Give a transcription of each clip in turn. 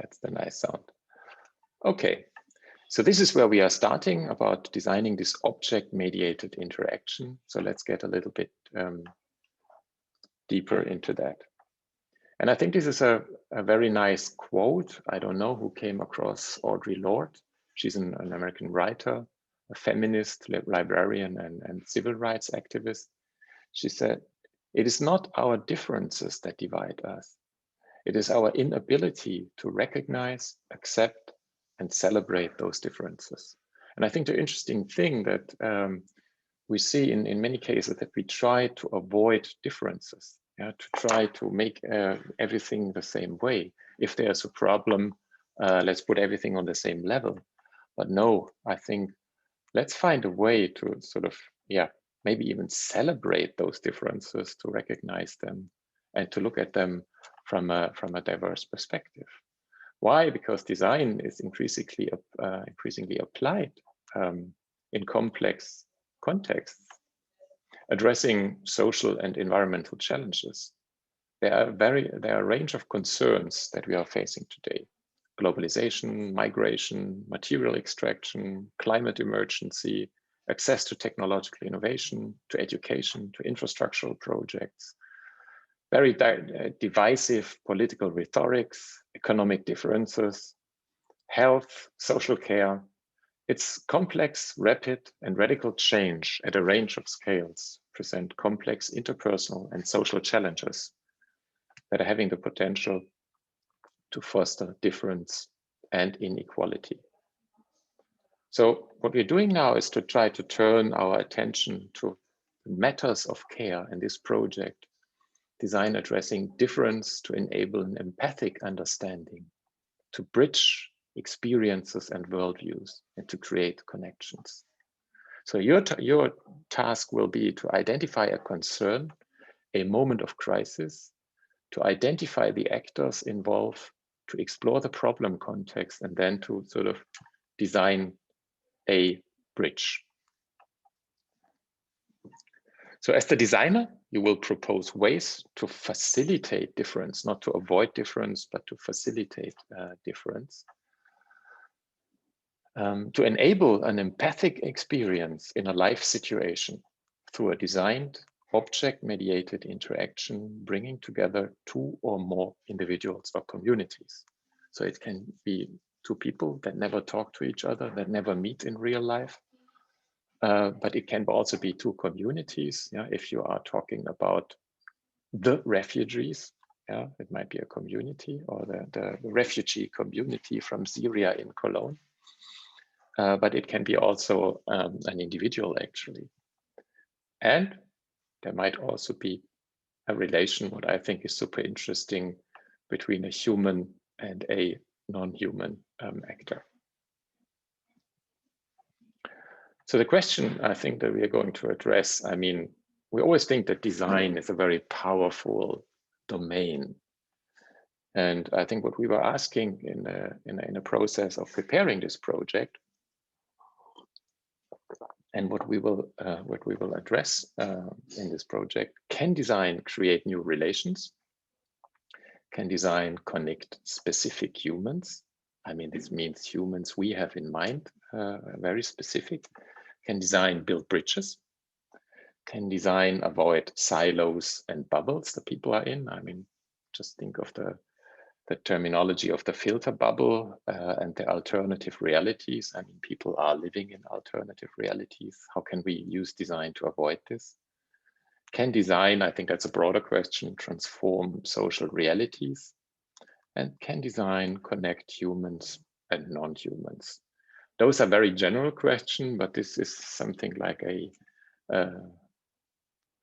That's the nice sound. Okay, so this is where we are starting about designing this object-mediated interaction. So let's get a little bit deeper into that. And I think this is a very nice quote. I don't know who came across Audre Lorde. She's an American writer, a feminist, librarian, and civil rights activist. She said, "It is not our differences that divide us. It is our inability to recognize, accept, and celebrate those differences." And I think the interesting thing that we see in many cases that we try to avoid differences, to try to make everything the same way. If there's a problem, let's put everything on the same level. But no, I think let's find a way to sort of, maybe even celebrate those differences, to recognize them and to look at them from a diverse perspective. Why? Because design is increasingly applied in complex contexts, addressing social and environmental challenges. There are a range of concerns that we are facing today: globalization, migration, material extraction, climate emergency, access to technological innovation, to education, to infrastructural projects, very divisive political rhetorics, economic differences, health, social care. It's complex, rapid, and radical change at a range of scales present complex interpersonal and social challenges that are having the potential to foster difference and inequality. So what we're doing now is to try to turn our attention to matters of care in this project, design addressing difference to enable an empathic understanding, to bridge experiences and worldviews, and to create connections. So your task will be to identify a concern, a moment of crisis, to identify the actors involved, to explore the problem context, and then to sort of design a bridge. So as the designer, you will propose ways to facilitate difference, not to avoid difference, but to facilitate difference. To enable an empathic experience in a life situation through a designed object-mediated interaction, bringing together two or more individuals or communities. So it can be two people that never talk to each other, that never meet in real life, but it can also be two communities. If you are talking about the refugees, it might be a community, or the refugee community from Syria in Cologne. But it can be also an individual, actually. And there might also be a relation, what I think is super interesting, between a human and a non-human actor. So the question I think that we are going to address, I mean, we always think that design is a very powerful domain. And I think what we were asking in a process of preparing this project, and what we will address in this project: can design create new relations? Can design connect specific humans? I mean, this means humans we have in mind, very specific. Can design build bridges? Can design avoid silos and bubbles that people are in? I mean, just think of the terminology of the filter bubble and the alternative realities. I mean, people are living in alternative realities. How can we use design to avoid this? Can design, I think that's a broader question, transform social realities? And can design connect humans and non-humans? Those are very general questions, but this is something like a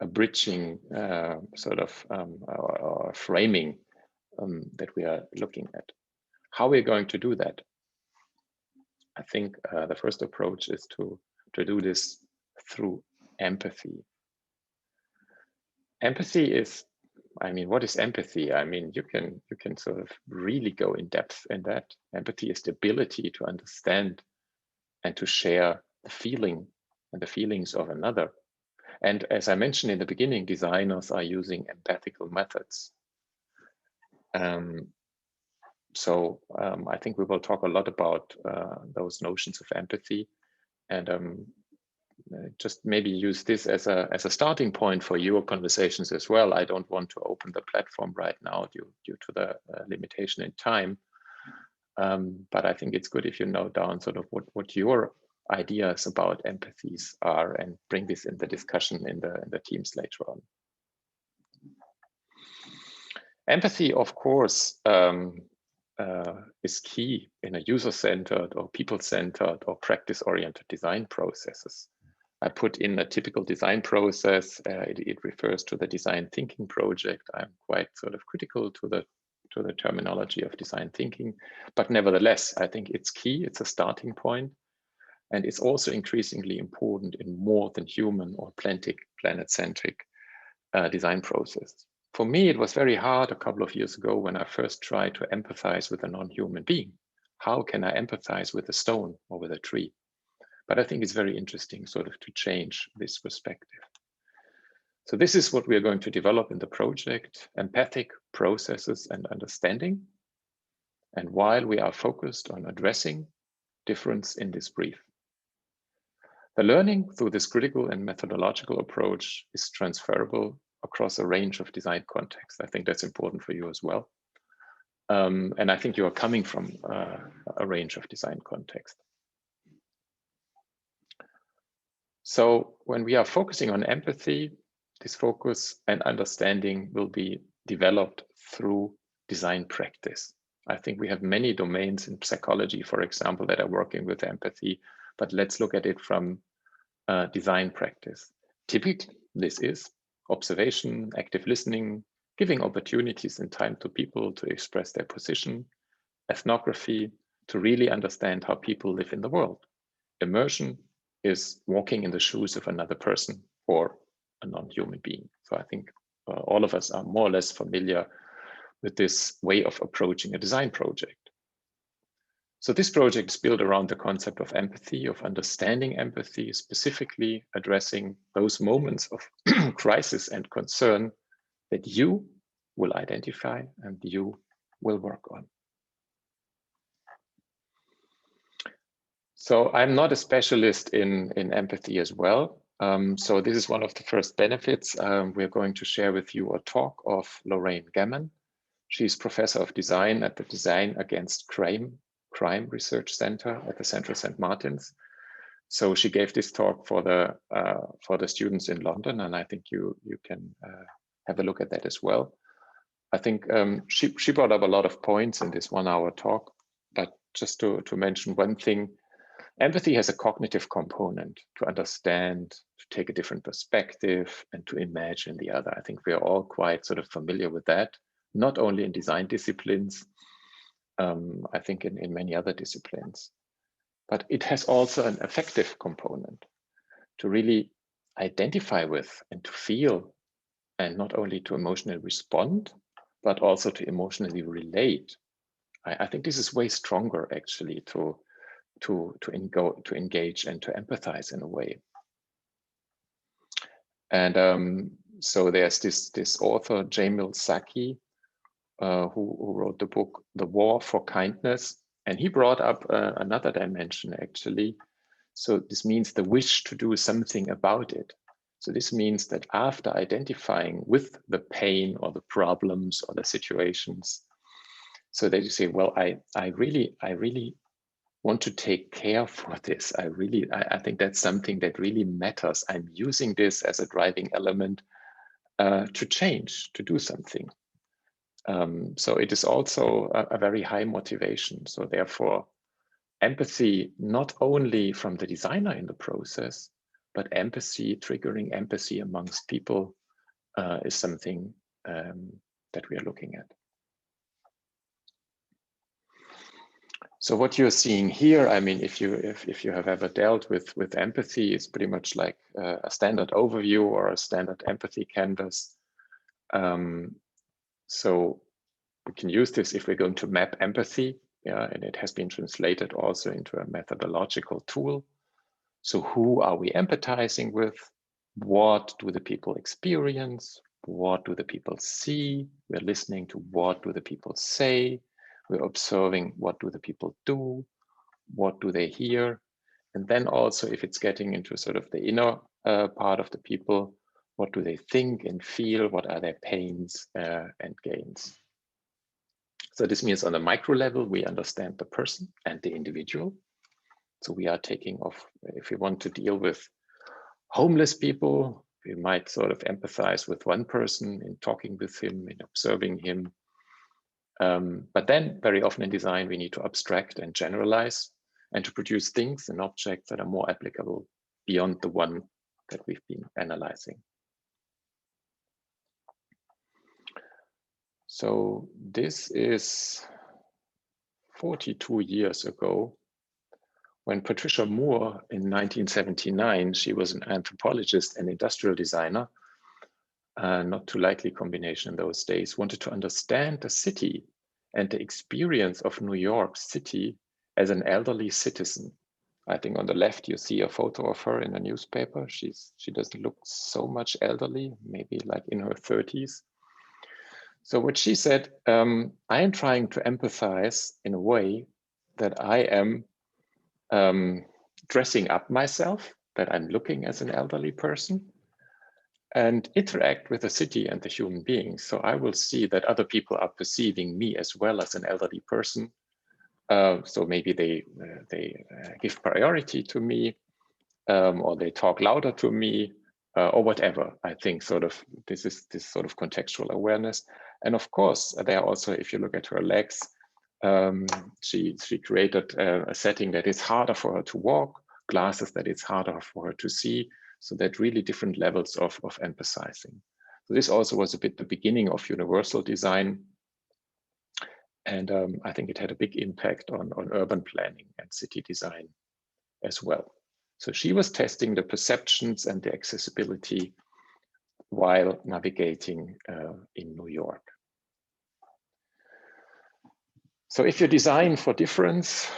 bridging sort of or framing that we are looking at. How we're going to do that? I think the first approach is to do this through empathy. Empathy is, I mean, what is empathy? I mean, you can sort of really go in depth in that. Empathy is the ability to understand and to share the feeling and the feelings of another. And as I mentioned in the beginning, designers are using empathical methods. So I think we will talk a lot about those notions of empathy, and just maybe use this as a starting point for your conversations as well. I don't want to open the platform right now due to the limitation in time. But I think it's good if you note down sort of what your ideas about empathies are and bring this in the discussion in the teams later on. Empathy, of course, is key in a user-centered or people-centered or practice-oriented design processes. I put in a typical design process. It refers to the design thinking project. I'm quite sort of critical to the terminology of design thinking, but nevertheless, I think it's key. It's a starting point, and it's also increasingly important in more than human or planet-centric design process. For me, it was very hard a couple of years ago when I first tried to empathize with a non-human being. How can I empathize with a stone or with a tree? But I think it's very interesting sort of to change this perspective. So this is what we are going to develop in the project, empathic processes and understanding. And while we are focused on addressing difference in this brief, the learning through this critical and methodological approach is transferable across a range of design contexts. I think that's important for you as well. And I think you are coming from a range of design contexts. So when we are focusing on empathy, this focus and understanding will be developed through design practice. I think we have many domains in psychology, for example, that are working with empathy, but let's look at it from design practice. Typically, this is observation, active listening, giving opportunities and time to people to express their position, ethnography, to really understand how people live in the world. Immersion is walking in the shoes of another person or a non-human being. So I think all of us are more or less familiar with this way of approaching a design project. So this project is built around the concept of empathy, of understanding empathy, specifically addressing those moments of crisis and concern that you will identify and you will work on. So I'm not a specialist in empathy as well. So this is one of the first benefits. We're going to share with you a talk of Lorraine Gammon. She's professor of design at the Design Against Crime Research Center at the Central St. Martin's. So she gave this talk for the students in London, and I think you can have a look at that as well. I think she brought up a lot of points in this 1 hour talk, but just to mention one thing, empathy has a cognitive component to understand, to take a different perspective, and to imagine the other. I think we are all quite sort of familiar with that, not only in design disciplines, I think in many other disciplines. But it has also an affective component to really identify with and to feel, and not only to emotionally respond, but also to emotionally relate. I think this is way stronger actually to engage and to empathize in a way. And so there's this author, Jamil Saki, who wrote the book, The War for Kindness. And he brought up another dimension actually. So this means the wish to do something about it. So this means that after identifying with the pain or the problems or the situations, so that you say, well, I really want to take care for this. I think that's something that really matters. I'm using this as a driving element to change, to do something. So it is also a very high motivation. So therefore, empathy, not only from the designer in the process, but empathy, triggering empathy amongst people is something that we are looking at. So what you're seeing here, I mean, if you have ever dealt with empathy, it's pretty much like a standard overview or a standard empathy canvas. So we can use this if we're going to map empathy, yeah, and it has been translated also into a methodological tool. So who are we empathizing with? What do the people experience? What do the people see? We're listening to what do the people say? We're observing what do the people do, what do they hear, and then also if it's getting into sort of the inner part of the people, what do they think and feel, what are their pains and gains. So this means on the micro level, we understand the person and the individual. So we are taking off, if we want to deal with homeless people, we might sort of empathize with one person in talking with him, in observing him. But then very often in design, we need to abstract and generalize and to produce things and objects that are more applicable beyond the one that we've been analyzing. So this is 42 years ago when Patricia Moore in 1979, she was an anthropologist and industrial designer, not too likely combination in those days, wanted to understand the city and the experience of New York City as an elderly citizen. I think on the left, you see a photo of her in a newspaper. She doesn't look so much elderly, maybe like in her 30s. So what she said, I am trying to empathize in a way that I am dressing up myself, that I'm looking as an elderly person, and interact with the city and the human beings. So I will see that other people are perceiving me as well as an elderly person. So maybe they give priority to me, or they talk louder to me, or whatever. I think sort of this is this sort of contextual awareness. And of course, there are also, if you look at her legs, she created a setting that is harder for her to walk, glasses that it's harder for her to see. So that really different levels of emphasizing. So this also was a bit the beginning of universal design. And I think it had a big impact on urban planning and city design as well. So she was testing the perceptions and the accessibility while navigating in New York. So if you design for difference,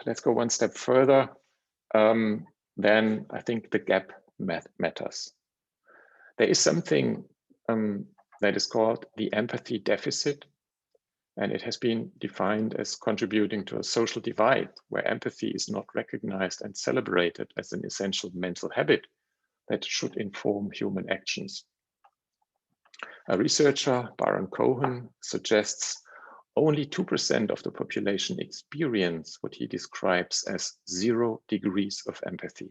let's go one step further, then I think the gap matters. There is something that is called the empathy deficit, and it has been defined as contributing to a social divide where empathy is not recognized and celebrated as an essential mental habit that should inform human actions. A researcher, Baron Cohen, suggests only 2% of the population experience what he describes as 0 degrees of empathy.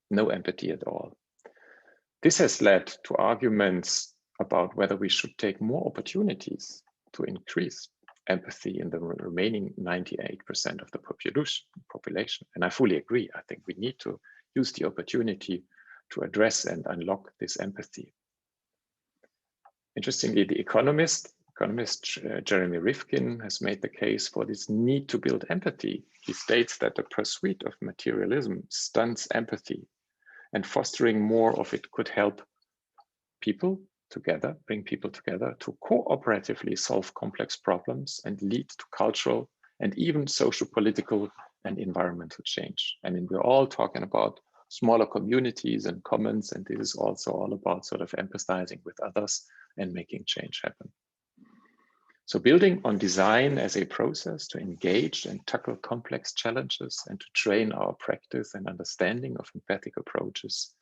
No empathy at all. This has led to arguments about whether we should take more opportunities to increase empathy in the remaining 98% of the population. And I fully agree. I think we need to use the opportunity to address and unlock this empathy. Interestingly, the economist Jeremy Rifkin has made the case for this need to build empathy. He states that the pursuit of materialism stunts empathy, and fostering more of it could help people together, bring people together to cooperatively solve complex problems and lead to cultural and even social, political and environmental change. I mean, we're all talking about smaller communities and commons, and this is also all about sort of empathizing with others and making change happen. So building on design as a process to engage and tackle complex challenges and to train our practice and understanding of empathic approaches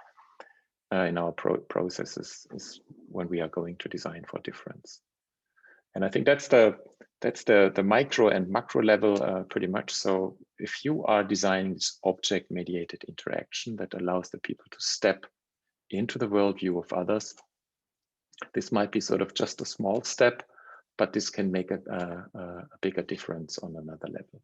in our processes is when we are going to design for difference. And I think that's the micro and macro level pretty much. So if you are designing this object mediated interaction that allows the people to step into the worldview of others, this might be sort of just a small step, but this can make a bigger difference on another level.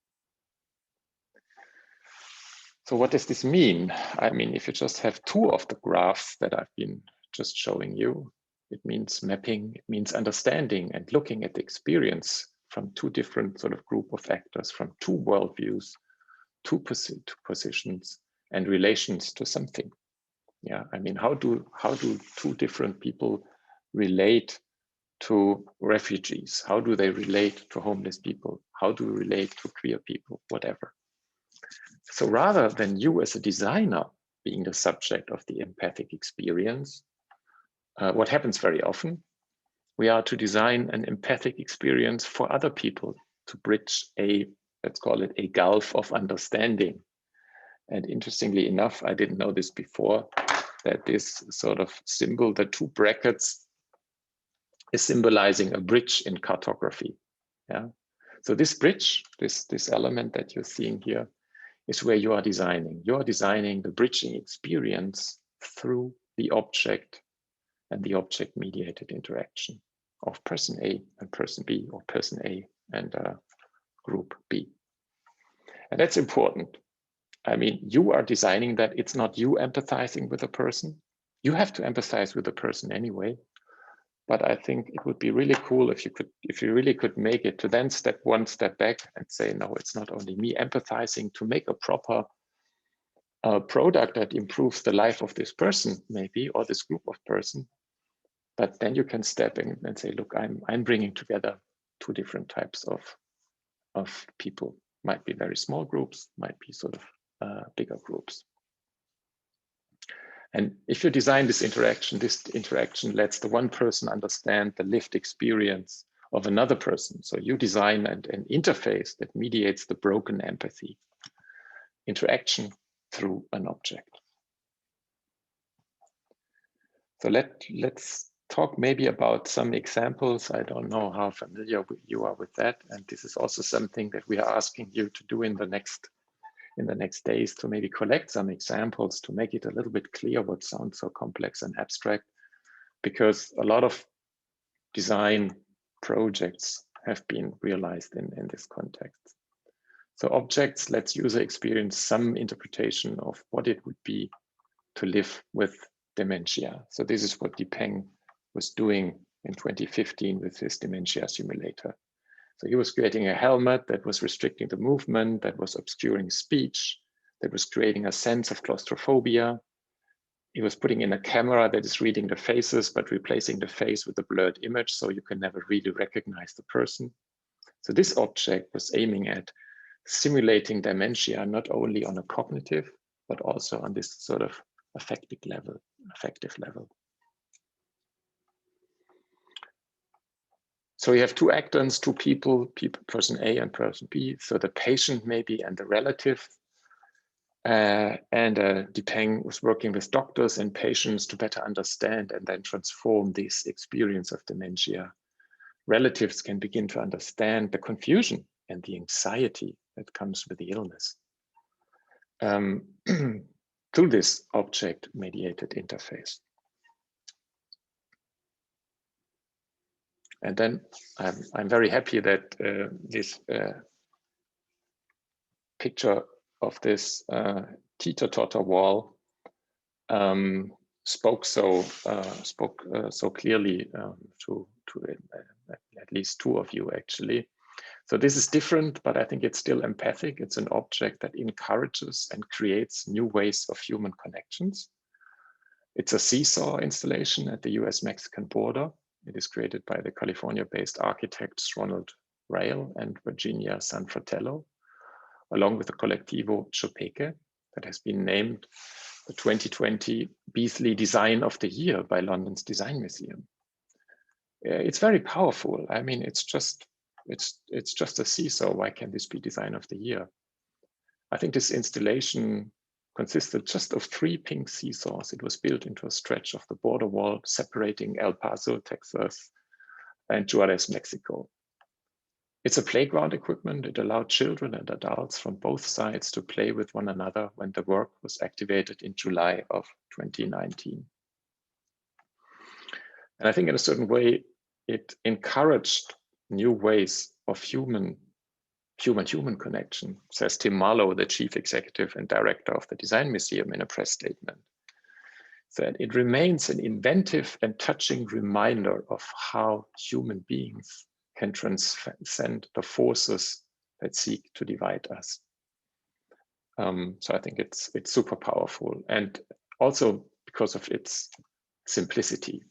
So what does this mean? I mean, if you just have 2 of the graphs that I've been just showing you, it means mapping, it means understanding and looking at the experience from 2 different sort of group of actors, from 2 worldviews, 2 positions and relations to something. Yeah, I mean, how do 2 different people relate to refugees? How do they relate to homeless people? How do we relate to queer people, whatever? So rather than you as a designer being the subject of the empathic experience, what happens very often, we are to design an empathic experience for other people to bridge a, let's call it a gulf of understanding. And interestingly enough, I didn't know this before, that this sort of symbol, the two brackets, is symbolizing a bridge in cartography. Yeah. So this bridge, this element that you're seeing here, is where you are designing. You are designing the bridging experience through the object and the object-mediated interaction of person A and person B, or person A and group B. And that's important. I mean, you are designing that. It's not you empathizing with a person. You have to empathize with the person anyway. But I think it would be really cool if you really could make it to then step one step back and say, no, it's not only me empathizing to make a proper product that improves the life of this person, maybe, or this group of person. But then you can step in and say, look, I'm bringing together two different types of people. Might be very small groups, might be sort of bigger groups. And if you design this interaction lets the one person understand the lived experience of another person. So you design an interface that mediates the broken empathy interaction through an object. So let's talk maybe about some examples. I don't know how familiar you are with that. And this is also something that we are asking you to do in the next days, to maybe collect some examples to make it a little bit clear what sounds so complex and abstract, because a lot of design projects have been realized in this context. So objects lets user experience some interpretation of what it would be to live with dementia. So this is what Dipeng was doing in 2015 with his dementia simulator. So he was creating a helmet that was restricting the movement, that was obscuring speech, that was creating a sense of claustrophobia. He was putting in a camera that is reading the faces, but replacing the face with a blurred image, so you can never really recognize the person. So this object was aiming at simulating dementia, not only on a cognitive, but also on this sort of affective level. So you have two actors, two people, person A and person B. So the patient maybe and the relative. Dipeng was working with doctors and patients to better understand and then transform this experience of dementia. Relatives can begin to understand the confusion and the anxiety that comes with the illness through this object-mediated interface. And then I'm very happy that this picture of this teeter-totter wall spoke so clearly to at least two of you, actually. So this is different, but I think it's still empathic. It's an object that encourages and creates new ways of human connections. It's a seesaw installation at the US-Mexican border. It is created by the California-based architects Ronald Rail and Virginia Sanfratello, along with the Colectivo Chopeque, that has been named the 2020 Beasley Design of the Year by London's Design Museum. It's very powerful. I mean, it's just a seesaw. Why can't this be Design of the Year? I think this installation consisted just of 3 pink seesaws. It was built into a stretch of the border wall separating El Paso, Texas, and Juarez, Mexico. It's a playground equipment. It allowed children and adults from both sides to play with one another when the work was activated in July of 2019. And I think in a certain way, it encouraged new ways of human connection, says Tim Marlowe, the chief executive and director of the Design Museum, in a press statement. That it remains an inventive and touching reminder of how human beings can transcend the forces that seek to divide us. So I think it's super powerful, and also because of its simplicity.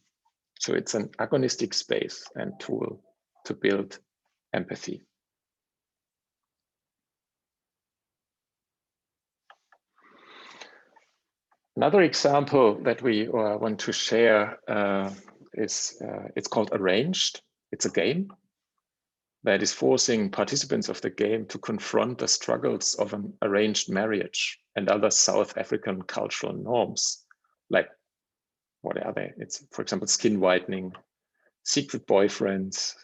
So it's an agonistic space and tool to build empathy. Another example that we want to share is it's called Arranged. It's a game. that is forcing participants of the game to confront the struggles of an arranged marriage and other South African cultural norms. Like, what are they? It's, for example, skin whitening, secret boyfriends.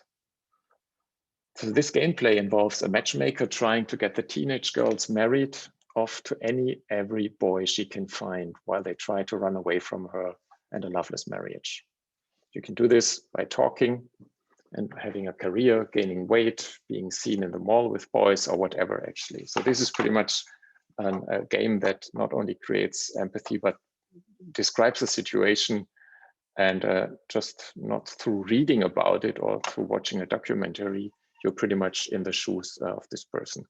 So this gameplay involves a matchmaker trying to get the teenage girls married off to every boy she can find while they try to run away from her and a loveless marriage. You can do this by talking and having a career, gaining weight, being seen in the mall with boys or whatever, actually. So this is pretty much a game that not only creates empathy, but describes the situation, and just not through reading about it or through watching a documentary, you're pretty much in the shoes of this person.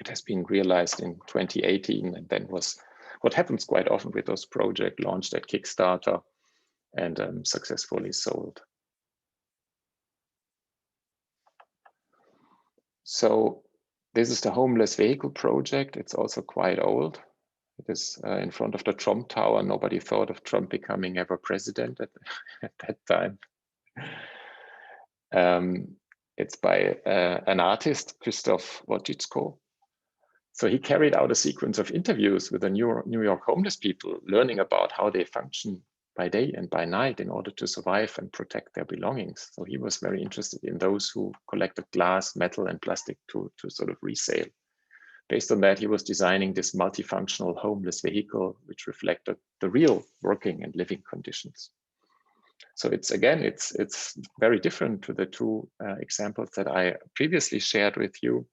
It has been realized in 2018 and then was what happens quite often with those projects, launched at Kickstarter and successfully sold. So this is the Homeless Vehicle project. It's also quite old. It is in front of the Trump Tower. Nobody thought of Trump becoming ever president at that time. It's by an artist, Christoph Wojcicko. So he carried out a sequence of interviews with the New York homeless people, learning about how they function by day and by night in order to survive and protect their belongings. So he was very interested in those who collected glass, metal, and plastic to sort of resale. Based on that, he was designing this multifunctional homeless vehicle, which reflected the real working and living conditions. So it's very different to the two examples that I previously shared with you,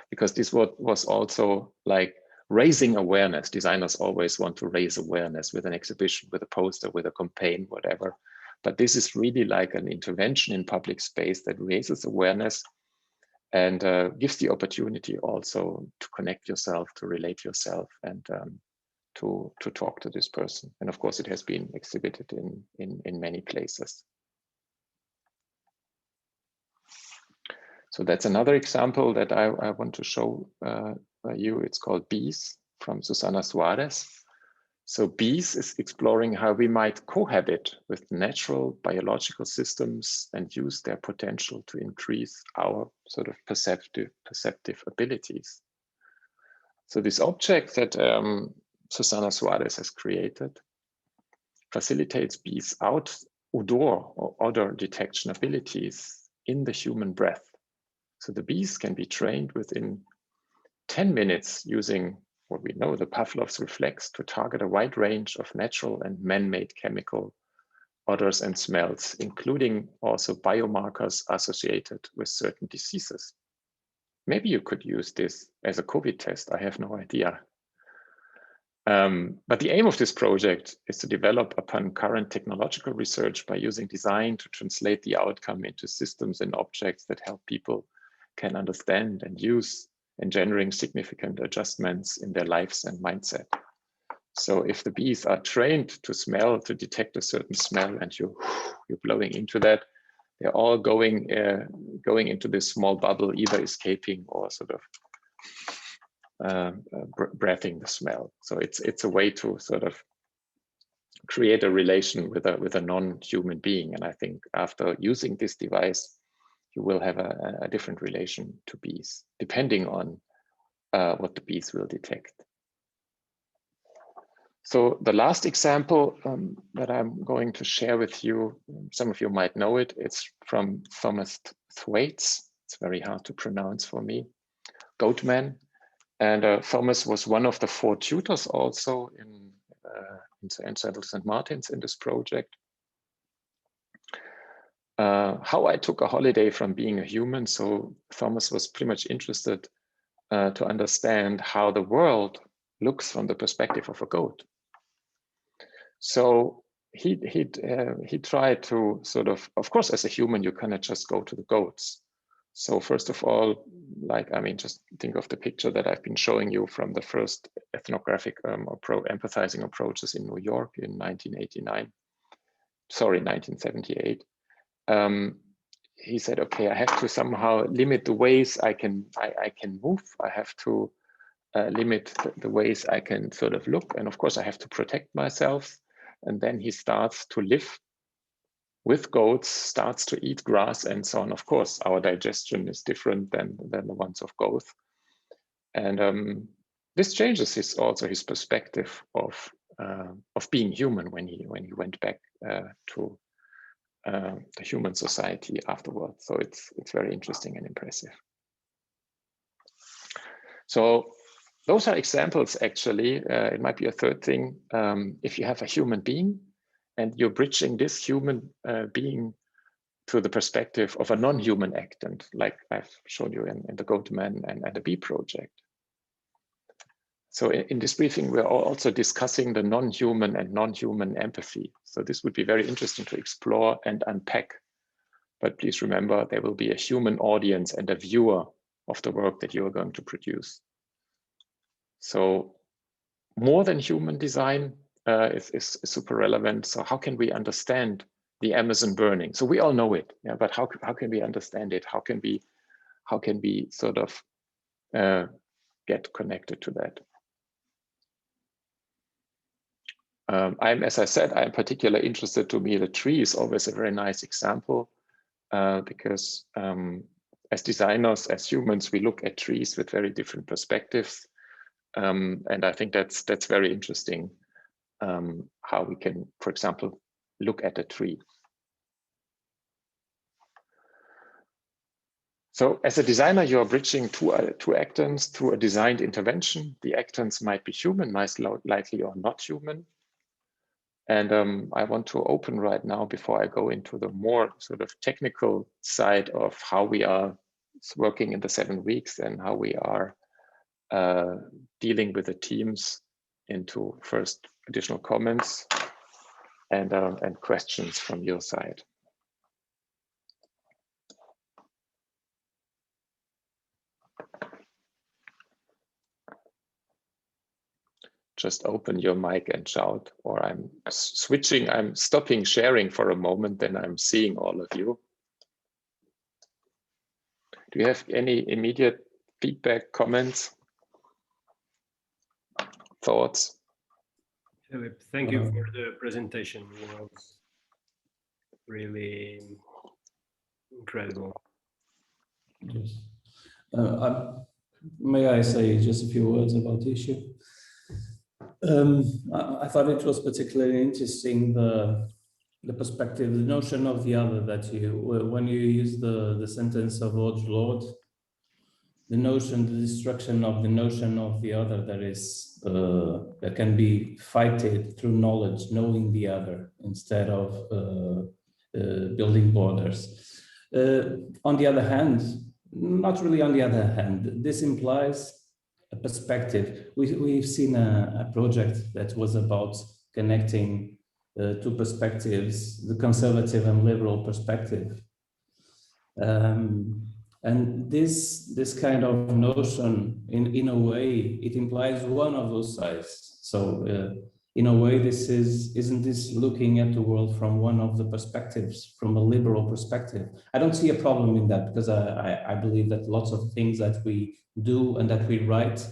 because this was also like raising awareness. Designers always want to raise awareness with an exhibition, with a poster, with a campaign, whatever. But this is really like an intervention in public space that raises awareness and gives the opportunity also to connect yourself, to relate yourself, and to talk to this person. And of course, it has been exhibited in many places. So that's another example that I want to show you. It's called Bees from Susana Suarez. So Bees is exploring how we might cohabit with natural biological systems and use their potential to increase our sort of perceptive abilities. So this object that Susana Suarez has created facilitates bees' odor detection abilities in the human breath. So the bees can be trained within 10 minutes using what we know, the Pavlov's reflex, to target a wide range of natural and man-made chemical odors and smells, including also biomarkers associated with certain diseases. Maybe you could use this as a COVID test, I have no idea. But the aim of this project is to develop upon current technological research by using design to translate the outcome into systems and objects that help people can understand and use, engendering significant adjustments in their lives and mindset. So if the bees are trained to smell, to detect a certain smell, and you're blowing into that, they're all going into this small bubble, either escaping or sort of breathing the smell. So it's a way to sort of create a relation with a non-human being. And I think after using this device, you will have a different relation to bees, depending on what the bees will detect. So the last example that I'm going to share with you, some of you might know it, it's from Thomas Thwaites. It's very hard to pronounce for me, Goatman. And Thomas was one of the 4 tutors also in St. Martin's in this project. How I took a holiday from being a human. So Thomas was pretty much interested to understand how the world looks from the perspective of a goat. So he tried to sort of course, as a human, you cannot just go to the goats. So first of all, just think of the picture that I've been showing you from the first ethnographic empathizing approaches in New York in 1978. He said, okay, I have to somehow limit the ways I can move. I have to limit the ways I can sort of look. And of course, I have to protect myself. And then he starts to live with goats starts to eat grass and so on. Of course, our digestion is different than the ones of goats. And this changes also his perspective of being human when he went back to the human society afterwards. So it's very interesting and impressive. So those are examples, actually. It might be a third thing. If you have a human being and you're bridging this human being to the perspective of a non-human actant, like I've shown you in the Goatman and the Bee project. So in this briefing, we're also discussing the non-human and non-human empathy. So this would be very interesting to explore and unpack. But please remember, there will be a human audience and a viewer of the work that you are going to produce. So more than human design is super relevant. So how can we understand the Amazon burning? So we all know it, yeah, but how can we understand it? How can we sort of get connected to that? As I said, I'm particularly interested. To me, the tree is always a very nice example because as designers, as humans, we look at trees with very different perspectives. And I think that's very interesting, how we can, for example, look at a tree. So as a designer, you're bridging two actants through a designed intervention. The actants might be human, most likely or not human. And I want to open right now, before I go into the more sort of technical side of how we are working in the 7 weeks and how we are dealing with the teams, into first additional comments and questions from your side. Just open your mic and shout, or I'm stopping sharing for a moment, then I'm seeing all of you. Do you have any immediate feedback, comments, thoughts? Philip, thank you for the presentation. It was really incredible. Yes. May I say just a few words about the issue? I thought it was particularly interesting, the perspective, the notion of the other that when you use the sentence of Lord, the destruction of the notion of the other that can be fighted through knowledge, knowing the other instead of building borders. On the other hand, not really on the other hand, this implies a perspective. We've seen a project that was about connecting two perspectives, the conservative and liberal perspective. And this kind of notion, in a way, it implies one of those sides. So in a way, isn't this looking at the world from one of the perspectives, from a liberal perspective? I don't see a problem in that, because I believe that lots of things that we do and that we write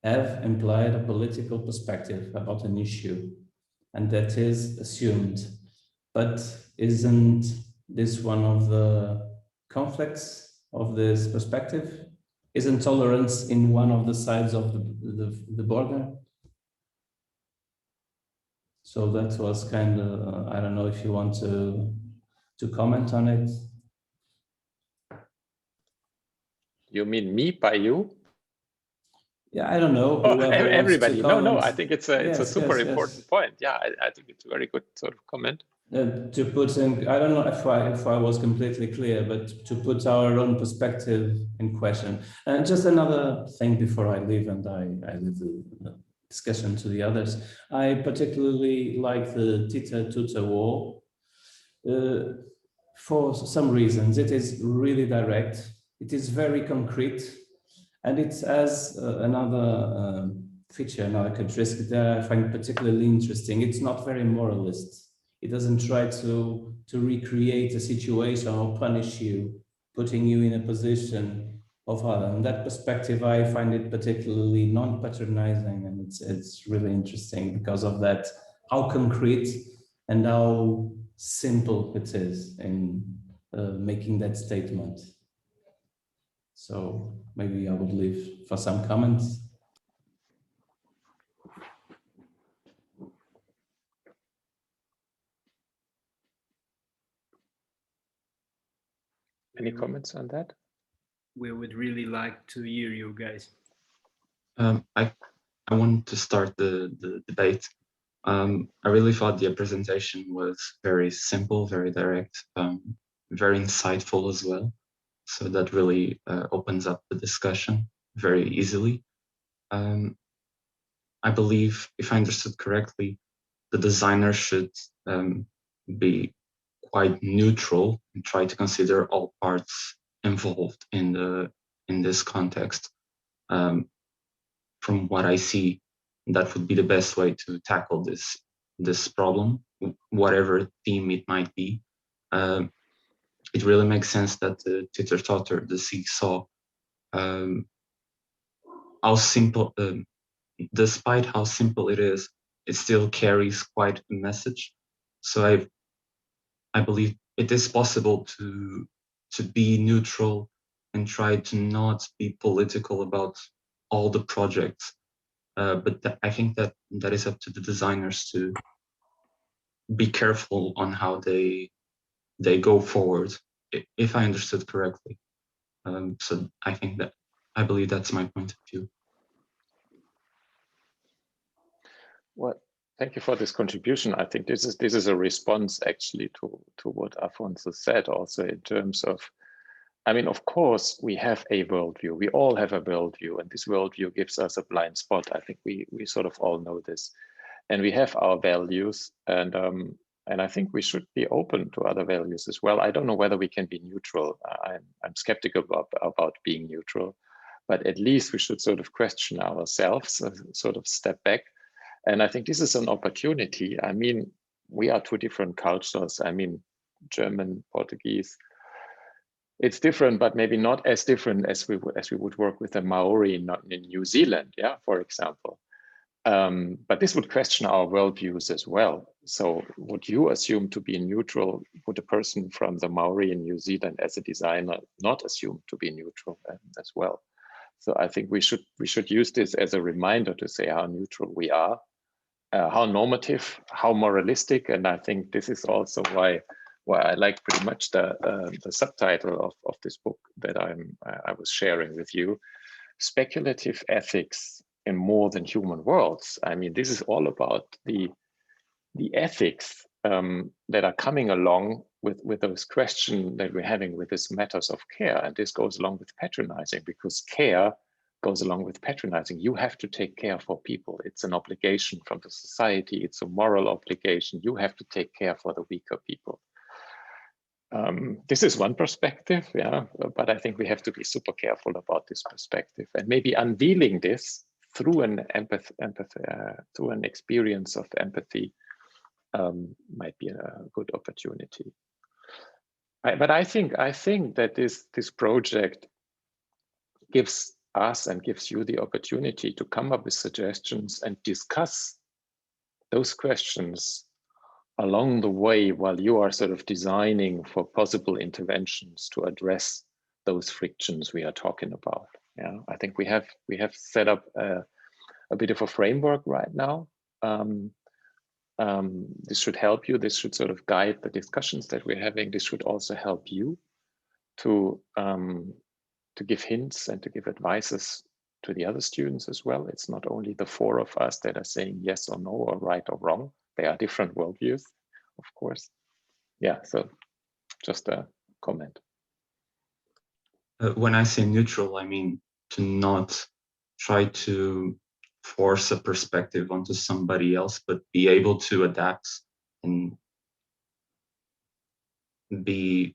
have implied a political perspective about an issue, and that is assumed. But isn't this one of the conflicts of this perspective? Isn't tolerance in one of the sides of the border? So that was kind of, I don't know if you want to comment on it. You mean me by you? Yeah, I don't know. Oh, everybody. No, I think it's a super important point. Yeah, I think it's a very good sort of comment. To put in, I don't know if I was completely clear, but to put our own perspective in question. And just another thing before I leave, and I leave the discussion to the others. I particularly like the Tita Tuta wall for some reasons. It is really direct. It is very concrete, and it has another feature, another characteristic that I find particularly interesting. It's not very moralist. It doesn't try to recreate a situation or punish you, putting you in a position of harm. In that perspective, I find it particularly non-patronizing, and it's really interesting because of that, how concrete and how simple it is in making that statement. So maybe I would leave for some comments. Any comments on that? We would really like to hear you guys. I want to start the debate. I really thought the presentation was very simple, very direct, very insightful as well. So that really opens up the discussion very easily. I believe, if I understood correctly, the designer should be quite neutral and try to consider all parts involved in this context. From what I see, that would be the best way to tackle this problem, whatever theme it might be. It really makes sense that the teeter-totter, the seesaw, how simple, despite how simple it is, it still carries quite a message. So I believe it is possible to be neutral and try to not be political about all the projects. But I think that is up to the designers to be careful on how they go forward, if I understood correctly. So I believe that's my point of view. Well, thank you for this contribution. I think this is a response actually to what Afonso said, also in terms of, I mean, of course, we have a worldview. We all have a worldview, and this worldview gives us a blind spot. I think we sort of all know this, and we have our values, and I think we should be open to other values as well. I don't know whether we can be neutral. I'm skeptical about being neutral, but at least we should sort of question ourselves, sort of step back. And I think this is an opportunity. I mean, we are two different cultures. I mean, German, Portuguese. It's different, but maybe not as different as we would work with a Maori in New Zealand, yeah, for example. But this would question our worldviews as well. So would you assume to be neutral? Would a person from the Maori in New Zealand as a designer not assume to be neutral as well? So I think we should use this as a reminder to say how neutral we are, how normative, how moralistic, and I think this is also why I like pretty much the subtitle of this book that I was sharing with you, Speculative Ethics in More Than Human Worlds. I mean, this is all about the ethics that are coming along with those questions that we're having with these matters of care, and this goes along with patronizing, because care goes along with patronizing. You have to take care for people. It's an obligation from the society. It's a moral obligation. You have to take care for the weaker people. This is one perspective, yeah, but I think we have to be super careful about this perspective, and maybe unveiling this through an through an experience of empathy might be a good opportunity. But I think that this project gives us and gives you the opportunity to come up with suggestions and discuss those questions along the way while you are sort of designing for possible interventions to address those frictions we are talking about. Yeah, I think we have set up a bit of a framework right now. This should help you. This should sort of guide the discussions that we're having. This should also help you to give hints and to give advices to the other students as well. It's not only the four of us that are saying yes or no or right or wrong. They are different worldviews, of course. Yeah, so just a comment. When I say neutral, I mean to not try to force a perspective onto somebody else, but be able to adapt and be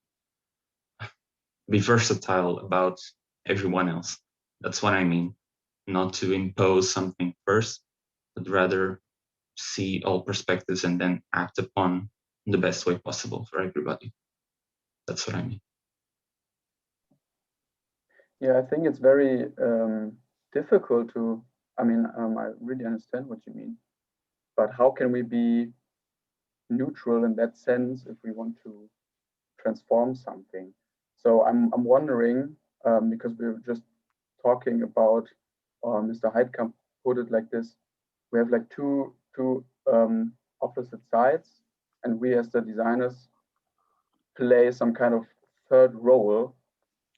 versatile about everyone else. That's what I mean. Not to impose something first, but rather see all perspectives and then act upon the best way possible for everybody. That's what I mean. Yeah, I think it's very difficult to, I mean, I really understand what you mean, but how can we be neutral in that sense if we want to transform something. So I'm wondering, because we were just talking about, Mr. Heidkamp put it like this, we have like two opposite sides, and we as the designers play some kind of third role.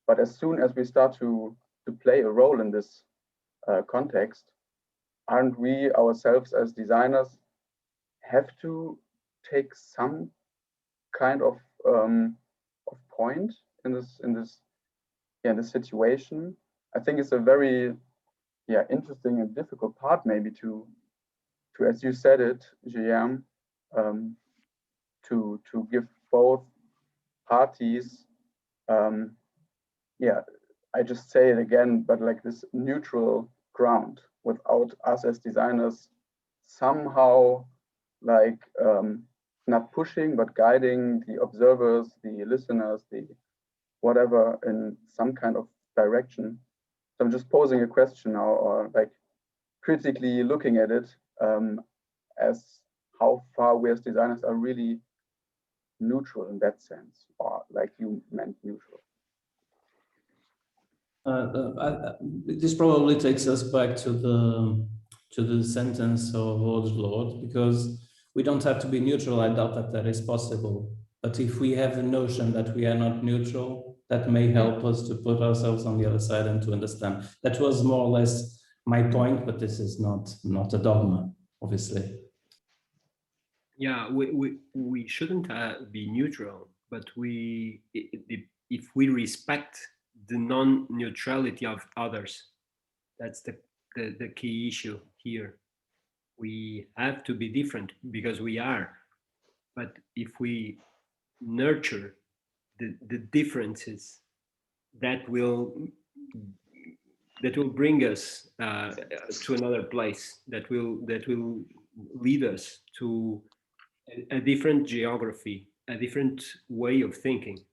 But as soon as we start to play a role in this context, aren't we ourselves as designers have to take some kind of point in this situation? I think it's a very interesting and difficult part, maybe to as you said it, Guillaume, to give both parties, I just say it again, but like this neutral ground without us as designers somehow like not pushing but guiding the observers, the listeners, the whatever in some kind of direction. So I'm just posing a question now, or like critically looking at it, as how far we as designers are really neutral in that sense, or like you meant neutral. This probably takes us back to the sentence of Lord, because we don't have to be neutral. I doubt that is possible. But if we have the notion that we are not neutral, that may help us to put ourselves on the other side and to understand. That was more or less my point, but this is not a dogma, obviously. Yeah, we shouldn't be neutral, but if we respect the non-neutrality of others, that's the key issue here. We have to be different because we are, but if we nurture the differences, that will bring us to another place, that will lead us to a different geography, a different way of thinking.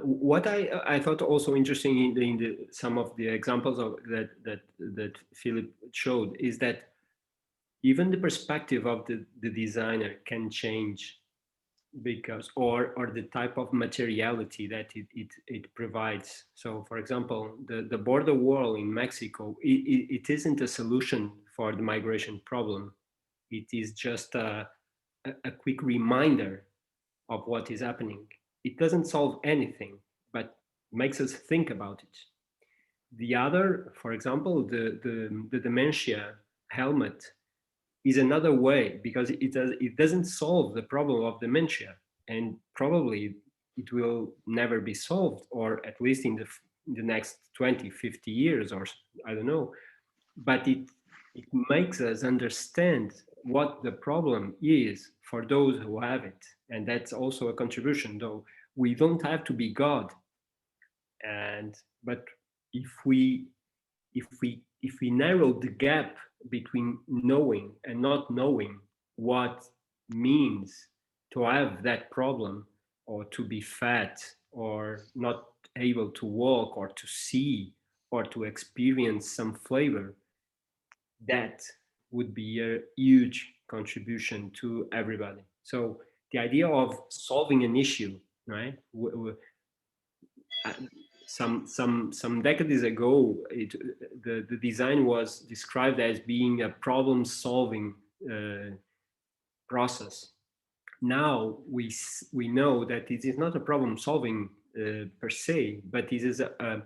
What I thought also interesting in some of the examples of that Philip showed is that even the perspective of the designer can change, because or the type of materiality that it provides. So for example, the border wall in Mexico, it isn't a solution for the migration problem. It is just a quick reminder of what is happening. It doesn't solve anything, but makes us think about it. The other, for example, the dementia helmet is another way, because it doesn't solve the problem of dementia, and probably it will never be solved, or at least in the next 20, 50 years, or I don't know. But it makes us understand what the problem is for those who have it. And that's also a contribution, though we don't have to be God. But if we narrow the gap between knowing and not knowing what means to have that problem, or to be fat, or not able to walk, or to see, or to experience some flavor, that would be a huge contribution to everybody. So the idea of solving an issue, right? Some decades ago, the design was described as being a problem-solving process. Now we know that it is not a problem-solving per se, but it is a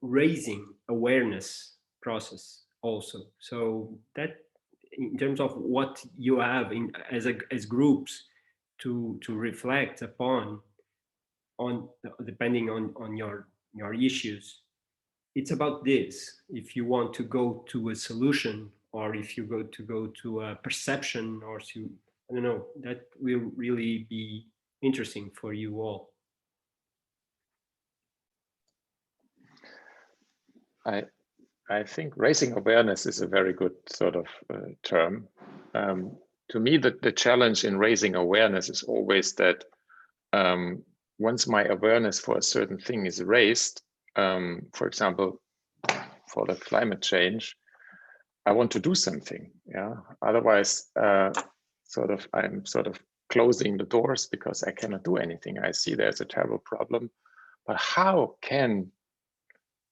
raising awareness process also. So that, in terms of what you have as groups to reflect upon, on depending on your issues, it's about this. If you want to go to a solution, or if you go to a perception, or to, I don't know, that will really be interesting for you all. I think raising awareness is a very good sort of term. To me, the challenge in raising awareness is always that once my awareness for a certain thing is raised, for example, for the climate change, I want to do something. Yeah. Otherwise, I'm sort of closing the doors because I cannot do anything. I see there's a terrible problem, but how can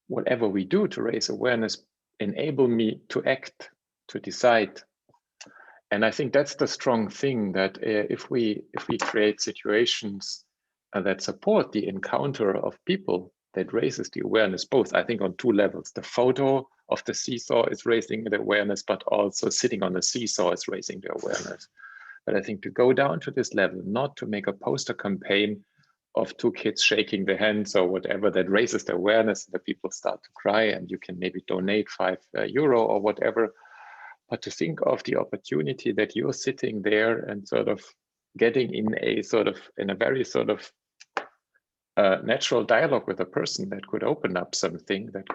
whatever we do to raise awareness enable me to act, to decide? And I think that's the strong thing, that if we create situations that support the encounter of people, that raises the awareness, both I think on two levels. The photo of the seesaw is raising the awareness, but also sitting on the seesaw is raising the awareness. But I think to go down to this level, not to make a poster campaign of two kids shaking their hands or whatever, that raises the awareness, the people start to cry, and you can maybe donate €5 or whatever. But to think of the opportunity that you're sitting there and sort of getting in a very sort of natural dialogue with a person that could open up something, that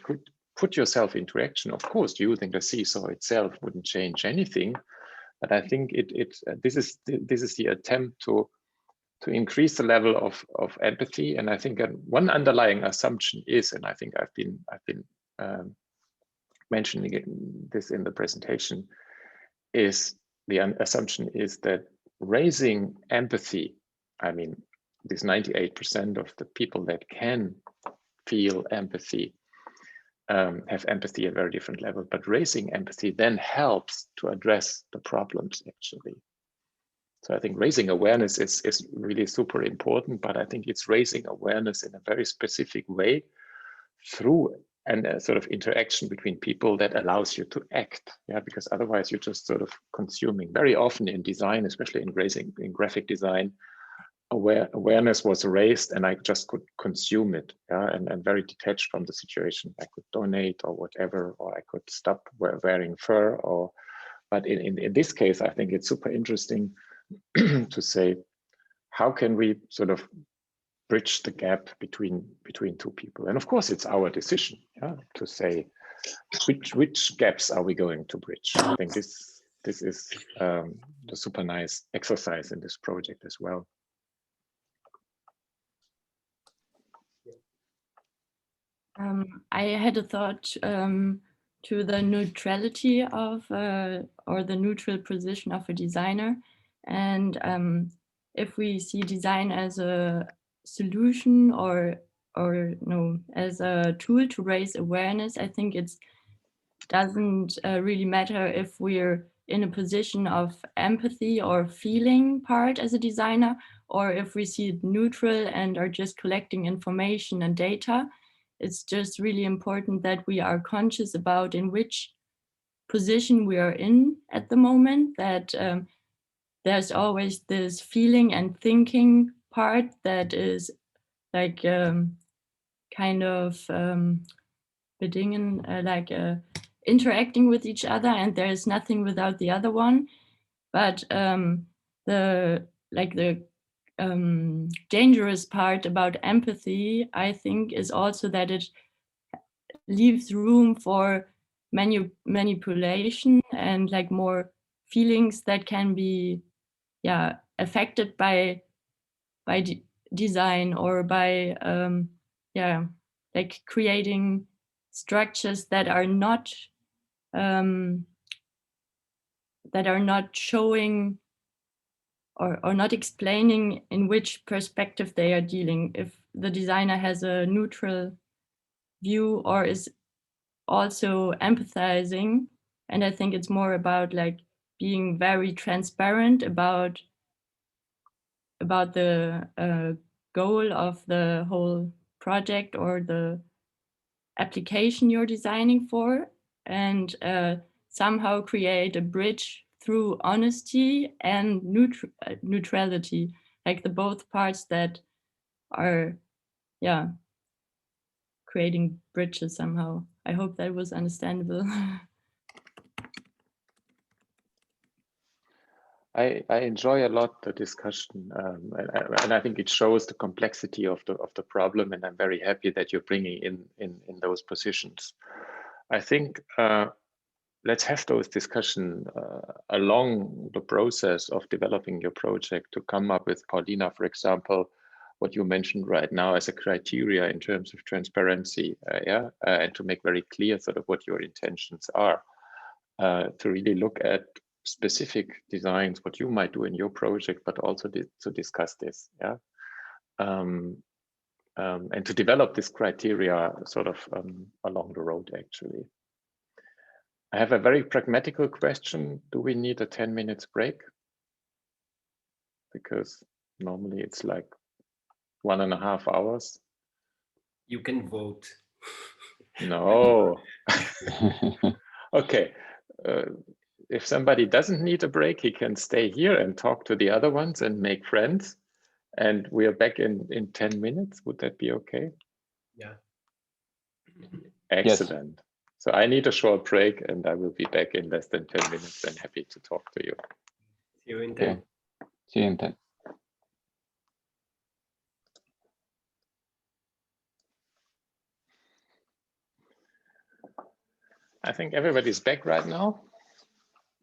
could put yourself into action. Of course, using the seesaw itself wouldn't change anything, but I think this is the attempt to increase the level of empathy. And I think one underlying assumption is, and I think I've been mentioning this in the presentation, is the assumption is that raising empathy, I mean, this 98% of the people that can feel empathy have empathy at a very different level, but raising empathy then helps to address the problems actually. So I think raising awareness is really super important, but I think it's raising awareness in a very specific way through a sort of interaction between people that allows you to act, because otherwise you're just sort of consuming. Very often in design, especially in graphic design, awareness was raised and I just could consume it, and very detached from the situation. I could donate or whatever, or I could stop wearing fur, but in this case, I think it's super interesting to say, how can we sort of bridge the gap between two people? And of course, it's our decision to say which gaps are we going to bridge. I think this is the super nice exercise in this project as well. I had a thought to the neutrality of or the neutral position of a designer, and if we see design as a solution or no, as a tool to raise awareness, I think it doesn't really matter if we're in a position of empathy or feeling part as a designer, or if we see it neutral and are just collecting information and data. It's just really important that we are conscious about in which position we are in at the moment, that there's always this feeling and thinking part that is like kind of bedingen, like interacting with each other, and there is nothing without the other one. But the dangerous part about empathy, I think, is also that it leaves room for manipulation and like more feelings that can be affected by design, or by like creating structures that are not showing or not explaining in which perspective they are dealing. If the designer has a neutral view or is also empathizing, and I think it's more about like being very transparent about the goal of the whole project or the application you're designing for, and somehow create a bridge through honesty and neutrality, like the both parts that are creating bridges somehow. I hope that was understandable. I enjoy a lot the discussion, and I think it shows the complexity of the problem, and I'm very happy that you're bringing in those positions. I think let's have those discussions along the process of developing your project to come up with, Paulina, for example, what you mentioned right now as a criteria in terms of transparency, and to make very clear sort of what your intentions are, to really look at specific designs, what you might do in your project, but also to discuss this, yeah, and to develop this criteria sort of along the road, actually. I have a very pragmatical question. Do we need a 10 minutes break? Because normally it's like 1.5 hours. You can vote. No. Okay. If somebody doesn't need a break, he can stay here and talk to the other ones and make friends. And we are back in 10 minutes. Would that be okay? Yeah. Excellent. Yes. So I need a short break and I will be back in less than 10 minutes and happy to talk to you. See you in 10. Okay. See you in 10. I think everybody's back right now.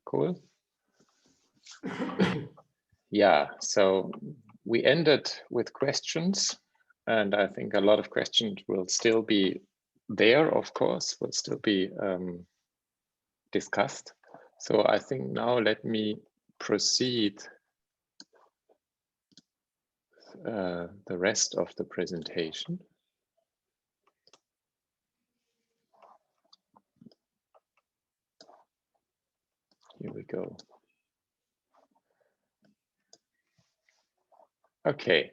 Cool. Yeah, so we ended with questions, and I think a lot of questions will still be there, of course, will still be discussed. So I think now let me proceed the rest of the presentation. Here we go. Okay.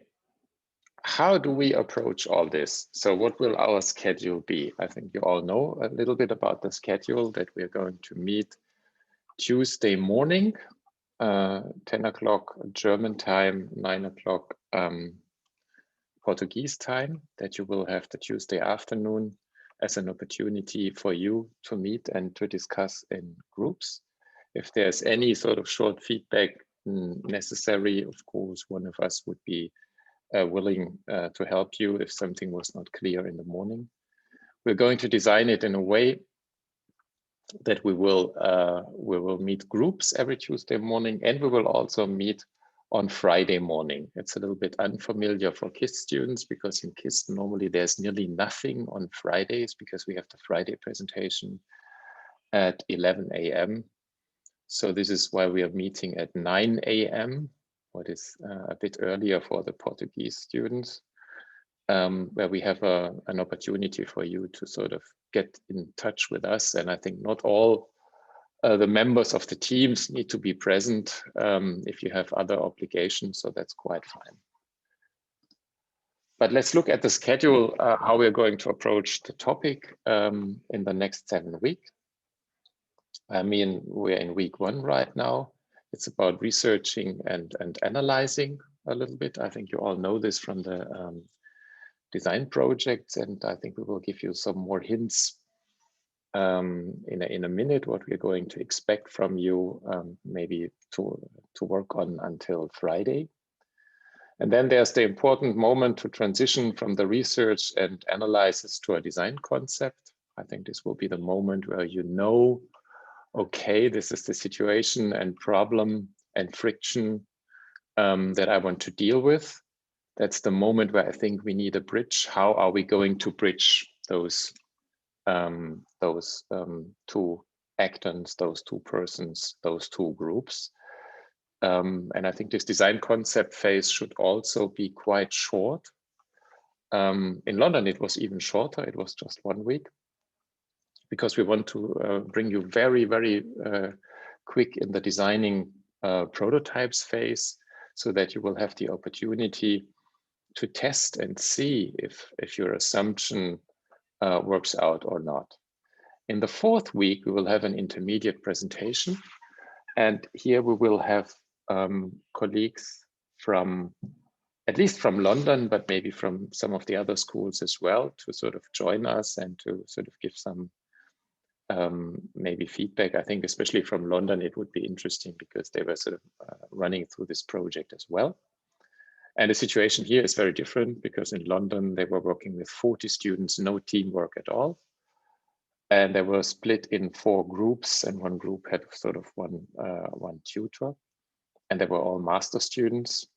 How do we approach all this? So what will our schedule be? I think you all know a little bit about the schedule, that we're going to meet Tuesday morning, 10 o'clock German time, 9 o'clock Portuguese time, that you will have the Tuesday afternoon as an opportunity for you to meet and to discuss in groups. If there's any sort of short feedback necessary, of course, one of us would be willing to help you if something was not clear in the morning. We're going to design it in a way that we will meet groups every Tuesday morning, and we will also meet on Friday morning. It's a little bit unfamiliar for KISS students because in KISS normally there's nearly nothing on Fridays because we have the Friday presentation at 11 a.m. So this is why we are meeting at 9 a.m., what is a bit earlier for the Portuguese students, where we have an opportunity for you to sort of get in touch with us. And I think not all the members of the teams need to be present if you have other obligations, so that's quite fine. But let's look at the schedule, how we're going to approach the topic in the next 7 weeks. I mean, we're in week 1 right now. It's about researching and analyzing a little bit. I think you all know this from the design projects, and I think we will give you some more hints in a minute what we're going to expect from you, maybe to work on until Friday. And then there's the important moment to transition from the research and analysis to a design concept. I think this will be the moment where you know, okay, this is the situation and problem and friction that I want to deal with. That's the moment where I think we need a bridge. How are we going to bridge those two actors, those two persons, those two groups? And I think this design concept phase should also be quite short. In London, it was even shorter. It was just 1 week, because we want to bring you very, very quick in the designing prototypes phase, so that you will have the opportunity to test and see if your assumption works out or not. In the 4th week, we will have an intermediate presentation. And here we will have colleagues from, at least from London, but maybe from some of the other schools as well, to sort of join us and to sort of give some maybe feedback. I think especially from London, it would be interesting because they were sort of running through this project as well. And the situation here is very different because in London, they were working with 40 students, no teamwork at all. And they were split in 4 groups, and one group had sort of one tutor, and they were all master students.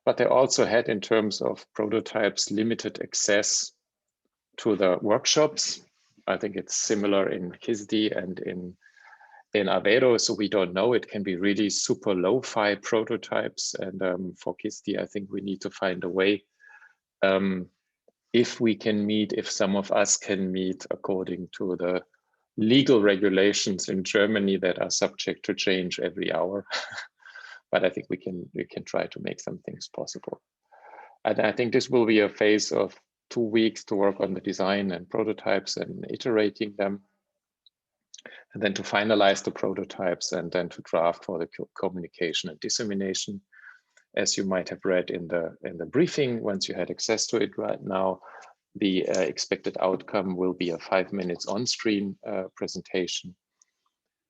But they also had, in terms of prototypes, limited access to the workshops. I think it's similar in KISD and in Aveiro, so we don't know. It can be really super lo-fi prototypes. And for Kisti, I think we need to find a way, if we can meet, if some of us can meet according to the legal regulations in Germany that are subject to change every hour. But I think we can try to make some things possible. And I think this will be a phase of 2 weeks to work on the design and prototypes and iterating them, and then to finalize the prototypes, and then to draft for the communication and dissemination. As you might have read in the briefing, once you had access to it right now, the expected outcome will be a 5 minutes on-screen presentation.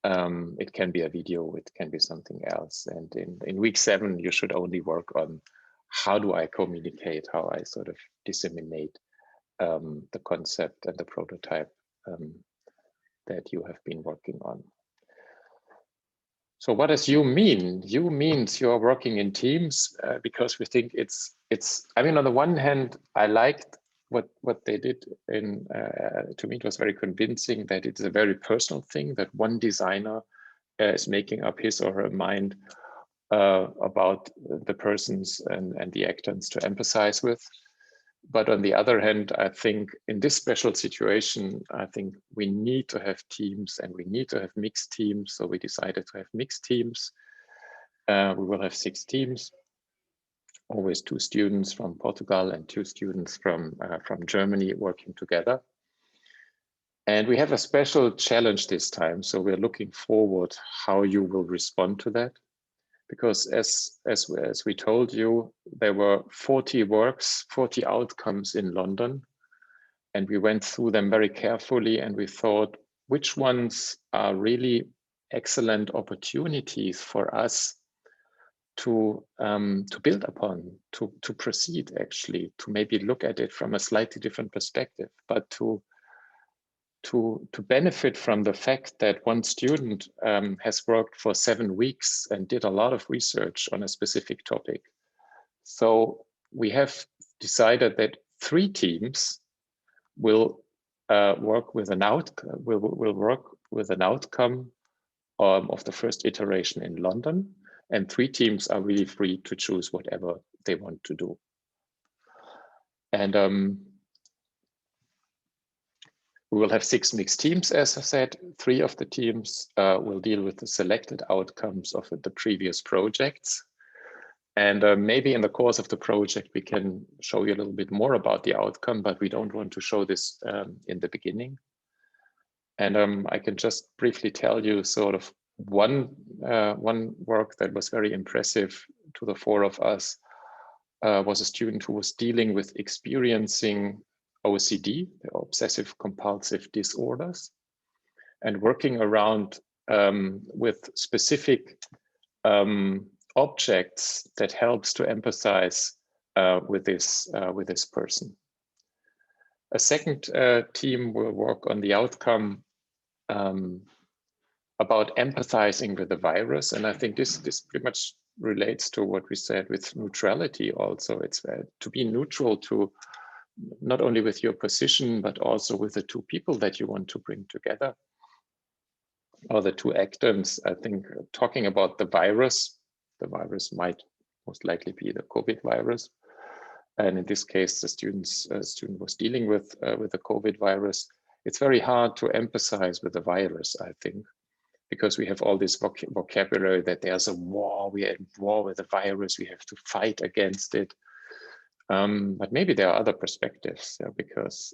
It can be a video, it can be something else. And in week 7, you should only work on how do I communicate, how I sort of disseminate the concept and the prototype that you have been working on. So what does you mean? You means you are working in teams because we think it's. I mean, on the one hand, I liked what they did in. To me, it was very convincing that it's a very personal thing, that one designer is making up his or her mind about the persons and the actors to empathize with. But on the other hand, I think in this special situation, I think we need to have teams, and we need to have mixed teams. So we decided to have mixed teams. We will have 6 teams, always 2 students from Portugal and 2 students from Germany working together. And we have a special challenge this time. So we're looking forward how you will respond to that. Because as we told you, there were 40 works, 40 outcomes in London, and we went through them very carefully, and we thought which ones are really excellent opportunities for us to build upon, to proceed, actually, to maybe look at it from a slightly different perspective, but to benefit from the fact that one student has worked for 7 weeks and did a lot of research on a specific topic. So we have decided that 3 teams will work with an outcome. Will work with an outcome of the first iteration in London, and 3 teams are really free to choose whatever they want to do. And we will have 6 mixed teams, as I said. 3 of the teams will deal with the selected outcomes of the previous projects. And maybe in the course of the project, we can show you a little bit more about the outcome, but we don't want to show this in the beginning. And I can just briefly tell you sort of one work that was very impressive to the 4 of us was a student who was dealing with experiencing OCD, obsessive compulsive disorders, and working around with specific objects that helps to empathize with this person. A second team will work on the outcome about empathizing with the virus, and I think this pretty much relates to what we said with neutrality. Also, it's to be neutral to not only with your position, but also with the 2 people that you want to bring together, or the 2 actors. I think talking about the virus might most likely be the COVID virus. And in this case, the student was dealing with the COVID virus. It's very hard to empathize with the virus, I think, because we have all this vocabulary that there's a war, we are in war with the virus, we have to fight against it. But maybe there are other perspectives, because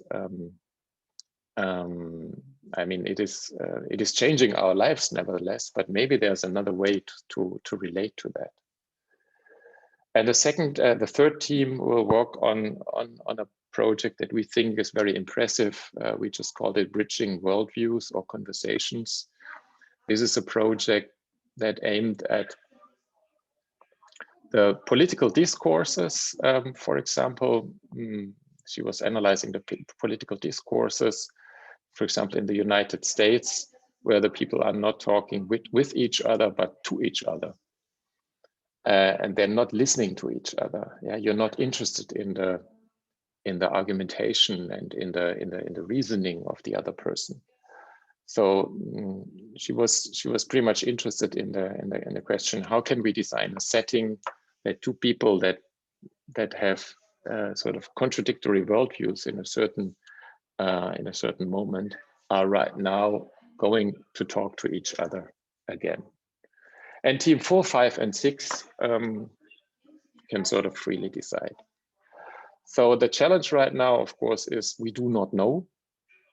I mean, it is changing our lives nevertheless, but maybe there's another way to relate to that. And the third team will work on a project that we think is very impressive. We just called it Bridging Worldviews or Conversations. This is a project that aimed at the political discourses. For example, she was analyzing the political discourses, for example, in the United States, where the people are not talking with each other, but to each other. And they're not listening to each other. Yeah, you're not interested in the argumentation and in the reasoning of the other person. So she was pretty much interested in the question: how can we design a setting that two people that have sort of contradictory worldviews in a certain moment are right now going to talk to each other again. And team 4, 5, and 6 can sort of freely decide. So the challenge right now, of course, is we do not know.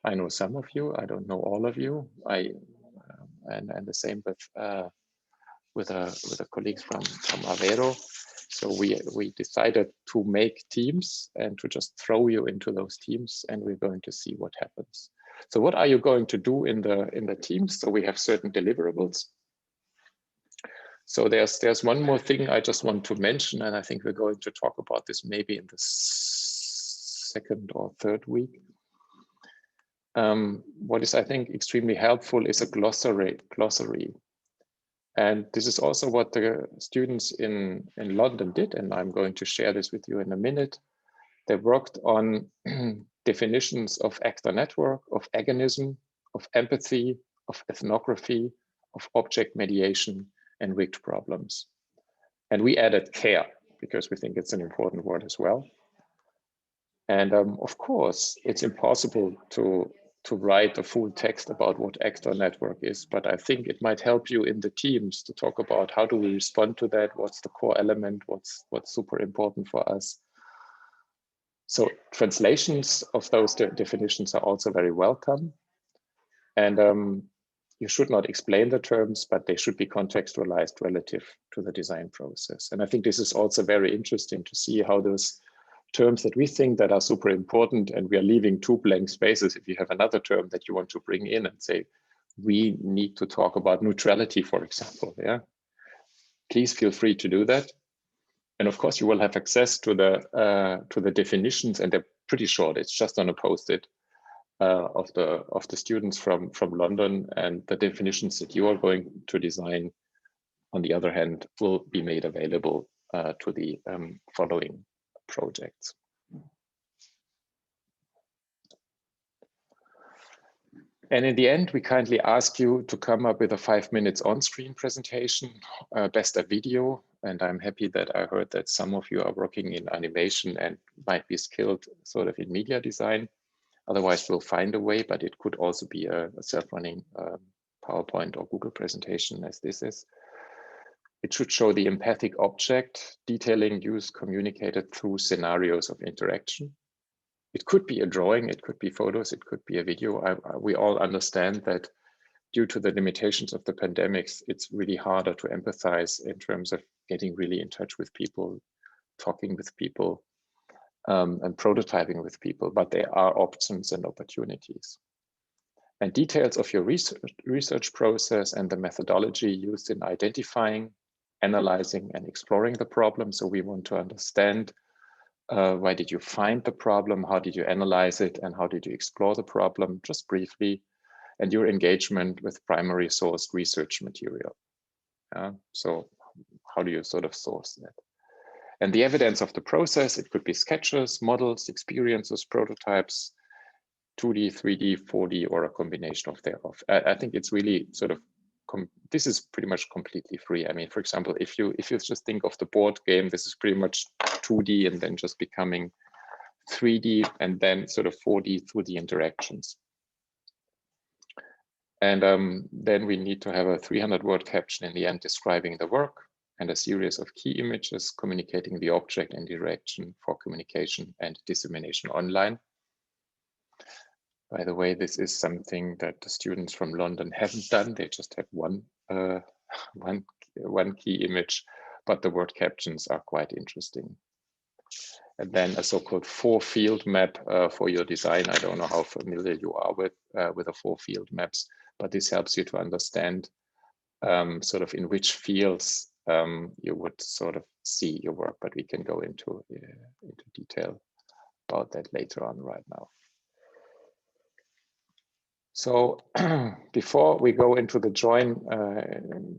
I know some of you. I don't know all of you. And the same with the colleagues from Aveiro. So we decided to make teams and to just throw you into those teams, and we're going to see what happens. So what are you going to do in the teams? So we have certain deliverables. So there's one more thing I just want to mention, and I think we're going to talk about this maybe in the second or third week. What is, I think, extremely helpful is a glossary. And this is also what the students in London did, and I'm going to share this with you in a minute. They worked on definitions of actor network, of agonism, of empathy, of ethnography, of object mediation, and rigged problems. And we added care, because we think it's an important word as well. And of course, it's impossible to write a full text about what actor network is, but I think it might help you in the teams to talk about how do we respond to that, what's the core element, what's super important for us. So translations of those definitions are also very welcome. And you should not explain the terms, but they should be contextualized relative to the design process. And I think this is also very interesting to see how those terms that we think that are super important, and we are leaving 2 blank spaces. If you have another term that you want to bring in and say, we need to talk about neutrality, for example, yeah, please feel free to do that. And of course, you will have access to the definitions, and they're pretty short. It's just on a post-it of the students from London, and the definitions that you are going to design, on the other hand, will be made available to the following projects. And in the end, we kindly ask you to come up with a 5 minutes on-screen presentation, best a video. And I'm happy that I heard that some of you are working in animation and might be skilled sort of in media design. Otherwise, we'll find a way, but it could also be a self-running PowerPoint or Google presentation as this is. It should show the empathic object, detailing use communicated through scenarios of interaction. It could be a drawing, it could be photos, it could be a video. We all understand that due to the limitations of the pandemics, it's really harder to empathize in terms of getting really in touch with people, talking with people, and prototyping with people, but there are options and opportunities. And details of your research process and the methodology used in identifying, analyzing, and exploring the problem. So we want to understand why did you find the problem, how did you analyze it, and how did you explore the problem, just briefly, and your engagement with primary sourced research material. So how do you sort of source that? And the evidence of the process, it could be sketches, models, experiences, prototypes, 2D, 3D, 4D, or a combination of thereof. I think it's really sort of, this is pretty much completely free. I mean, for example, if you just think of the board game, this is pretty much 2D and then just becoming 3D and then sort of 4D through the interactions. And then we need to have a 300-word caption in the end describing the work, and a series of key images communicating the object and direction for communication and dissemination online. By the way, this is something that the students from London haven't done. They just have one key image, but the word captions are quite interesting. And then a so-called 4-field map for your design. I don't know how familiar you are with the 4-field maps, but this helps you to understand sort of in which fields you would sort of see your work, but we can go into detail about that later on right now. So before we go into the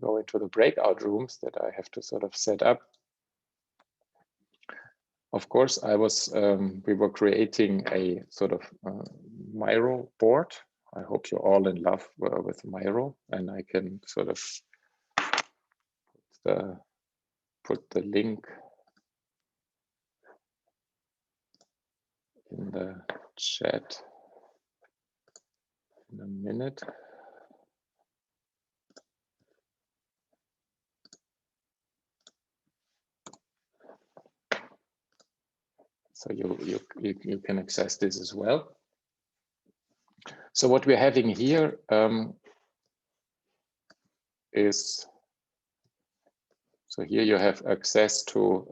go into the breakout rooms that I have to sort of set up, of course, we were creating a sort of Miro board. I hope you're all in love with Miro, and I can sort of put the link in the chat in a minute. So you can access this as well. So what we're having here is, so here you have access to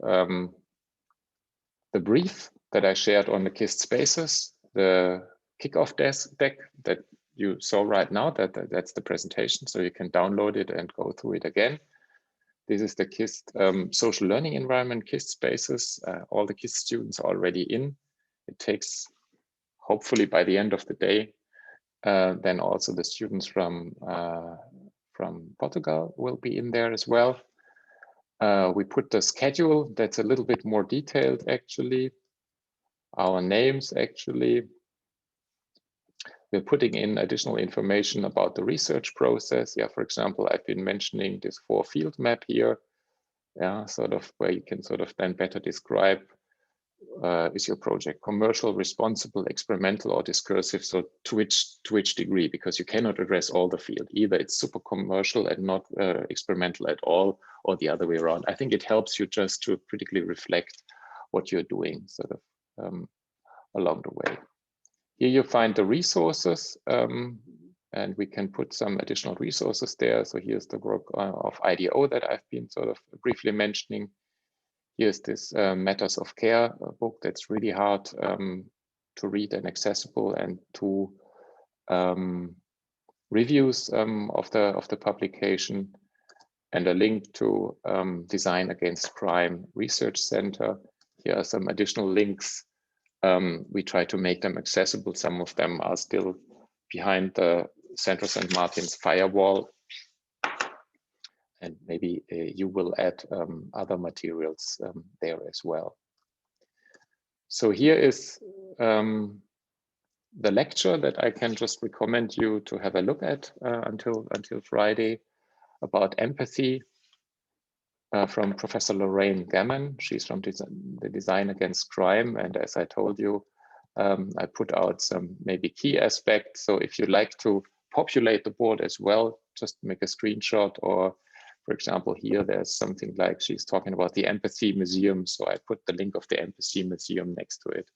the brief that I shared on the KISS Spaces, the kickoff deck that you saw right now, that's the presentation. So you can download it and go through it again. This is the KISS social learning environment, KISS Spaces. All the KISS students are already in. It takes, hopefully by the end of the day, then also the students from Portugal will be in there as well. We put the schedule that's a little bit more detailed actually. Our names actually. We're putting in additional information about the research process. Yeah, for example, I've been mentioning this 4-field map here. Yeah, sort of where you can sort of then better describe is your project commercial, responsible, experimental, or discursive? So to which degree? Because you cannot address all the field. Either it's super commercial and not experimental at all, or the other way around. I think it helps you just to critically reflect what you're doing sort of along the way. Here you find the resources, and we can put some additional resources there. So here's the work of IDO that I've been sort of briefly mentioning. Here's this Matters of Care book that's really hard to read and accessible, and 2 reviews of the publication, and a link to Design Against Crime Research Center. Here are some additional links. We try to make them accessible. Some of them are still behind the Central St. Martin's firewall. And maybe you will add other materials there as well. So here is the lecture that I can just recommend you to have a look at until Friday, about empathy from Professor Lorraine Gammon. She's from the Design Against Crime. And as I told you, I put out some maybe key aspects. So if you like to populate the board as well, just make a screenshot, or for example, here there's something like she's talking about the Empathy Museum. So I put the link of the Empathy Museum next to it.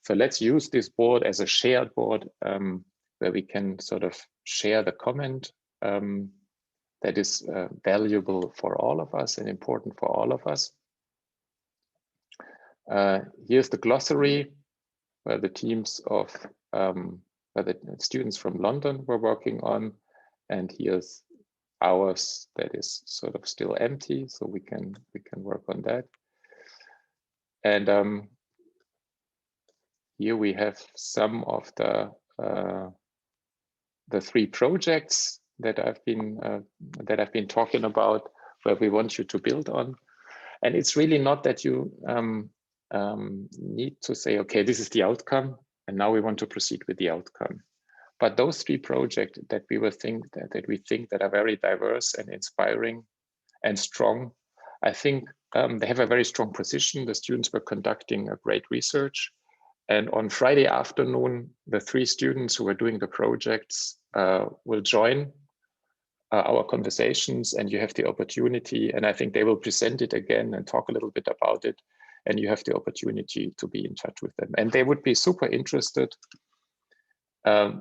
So let's use this board as a shared board where we can sort of share the comment that is valuable for all of us and important for all of us. Here's the glossary where the teams of where the students from London were working on, and here's ours that is sort of still empty, so we can work on that. And here we have some of the 3 projects that I've been talking about, where we want you to build on. And it's really not that you need to say, okay, this is the outcome, and now we want to proceed with the outcome. But those 3 projects that we think that are very diverse and inspiring and strong, I think they have a very strong position. The students were conducting a great research. And on Friday afternoon, the 3 students who were doing the projects will join our conversations, and you have the opportunity, and I think they will present it again and talk a little bit about it, and you have the opportunity to be in touch with them. And they would be super interested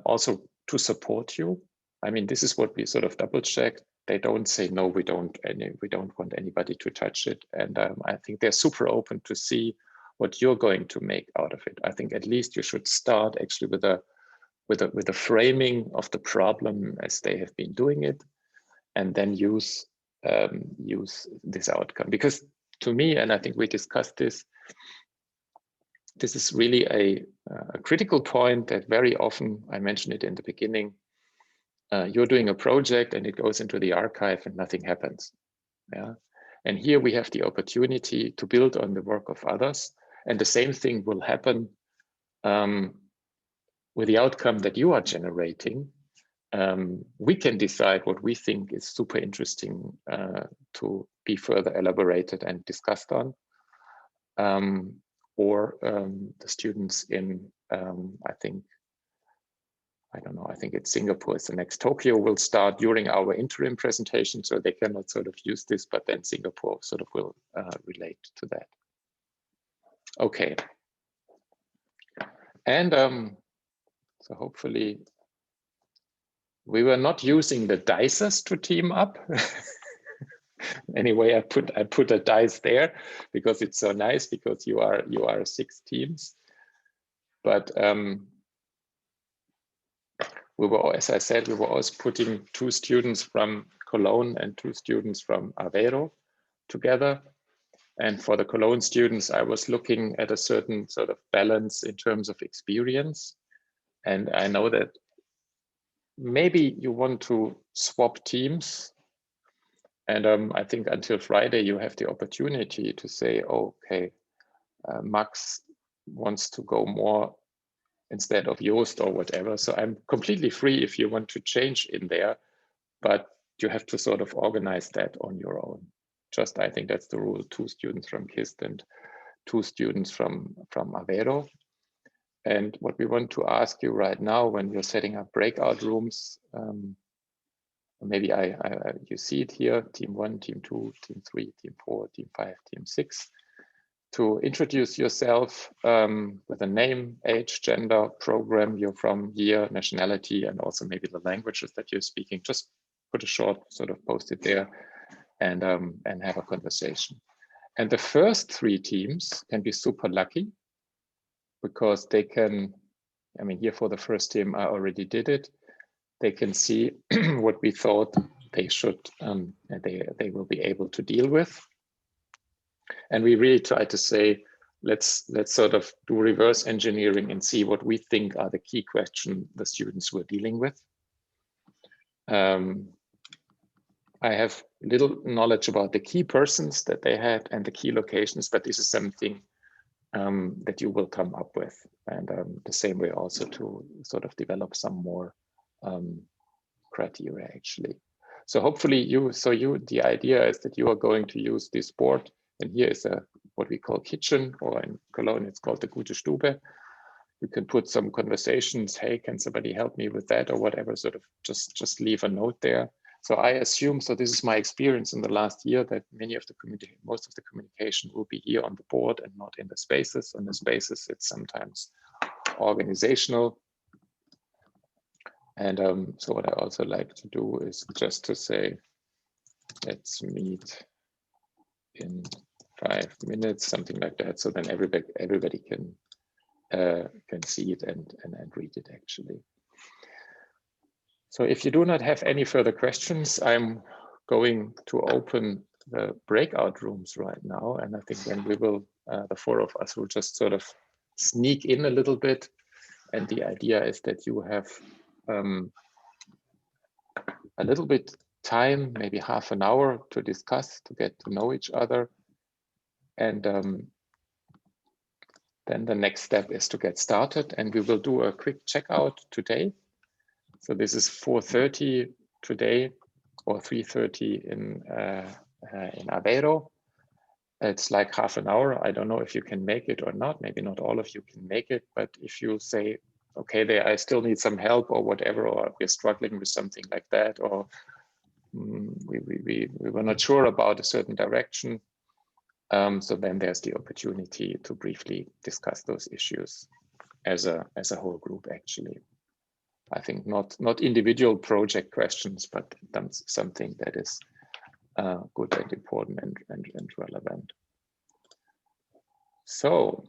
also to support you. I mean, this is what we sort of double check. They don't say, no, we don't want anybody to touch it. And I think they're super open to see what you're going to make out of it. I think at least you should start actually with a framing of the problem as they have been doing it, and then use this outcome. Because to me, and I think we discussed this, this is really a critical point that very often, I mentioned it in the beginning, you're doing a project and it goes into the archive and nothing happens. Yeah. And here we have the opportunity to build on the work of others. And the same thing will happen with the outcome that you are generating, we can decide what we think is super interesting to be further elaborated and discussed on. Or the students in, I don't know, I think it's Singapore, it's the next Tokyo, will start during our interim presentation, so they cannot sort of use this, but then Singapore sort of will relate to that. Okay. And so hopefully we were not using the dices to team up. Anyway, I put a dice there because it's so nice, because you are 6 teams. But we were, as I said, we were also putting 2 students from Cologne and 2 students from Aveiro together. And for the Cologne students, I was looking at a certain sort of balance in terms of experience. And I know that maybe you want to swap teams. And I think until Friday, you have the opportunity to say, oh, okay, Max wants to go more instead of Joost or whatever. So I'm completely free if you want to change in there, but you have to sort of organize that on your own. Just, I think that's the rule, 2 students from KIST and 2 students from Aveiro. And what we want to ask you right now, when you're setting up breakout rooms, maybe you see it here, team 1, team 2, team 3, team 4, team 5, team 6, to introduce yourself with a name, age, gender, program you're from, year, nationality, and also maybe the languages that you're speaking. Just put a short sort of post-it there and have a conversation. And the first 3 teams can be super lucky because they can, I mean, here for the first team, I already did it. They can see what we thought they should, they will be able to deal with. And we really try to say, let's sort of do reverse engineering and see what we think are the key questions the students were dealing with. I have little knowledge about the key persons that they had and the key locations, but this is something that you will come up with. And the same way also to sort of develop some more criteria actually. So hopefully the idea is that you are going to use this board, and here is what we call kitchen, or in Cologne it's called the Gute Stube. You can put some conversations, hey, can somebody help me with that or whatever, sort of just leave a note there. So I assume, so this is my experience in the last year, that most of the communication will be here on the board and not in the spaces. On the spaces, it's sometimes organizational. And so what I also like to do is just to say, let's meet in 5 minutes, something like that. So then everybody can see it and read it actually. So if you do not have any further questions, I'm going to open the breakout rooms right now. And I think then we will, the 4 of us will just sort of sneak in a little bit. And the idea is that you have a little bit time, maybe half an hour to discuss, to get to know each other. And then the next step is to get started, and we will do a quick checkout today. So this is 4:30 today, or 3:30 in Aveiro. It's like half an hour. I don't know if you can make it or not. Maybe not all of you can make it, but if you say, okay, I still need some help or whatever, or we're struggling with something like that, or we were not sure about a certain direction. So then there's the opportunity to briefly discuss those issues as a whole group, actually. I think not individual project questions, but something that is good and important and relevant. So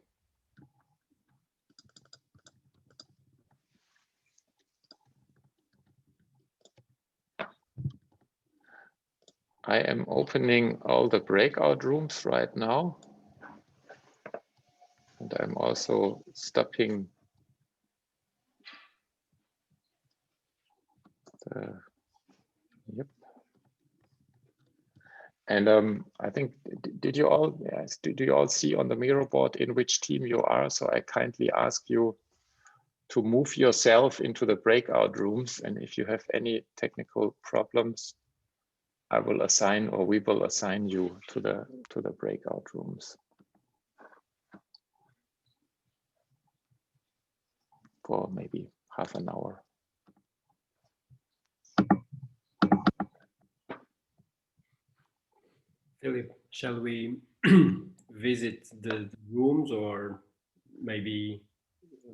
I am opening all the breakout rooms right now. And I'm also stopping yep. And I think, did you all, do you all see on the Miro board in which team you are? So I kindly ask you to move yourself into the breakout rooms. And if you have any technical problems, I will assign, or we will assign you to the breakout rooms for maybe half an hour. Philip, shall we visit the rooms or maybe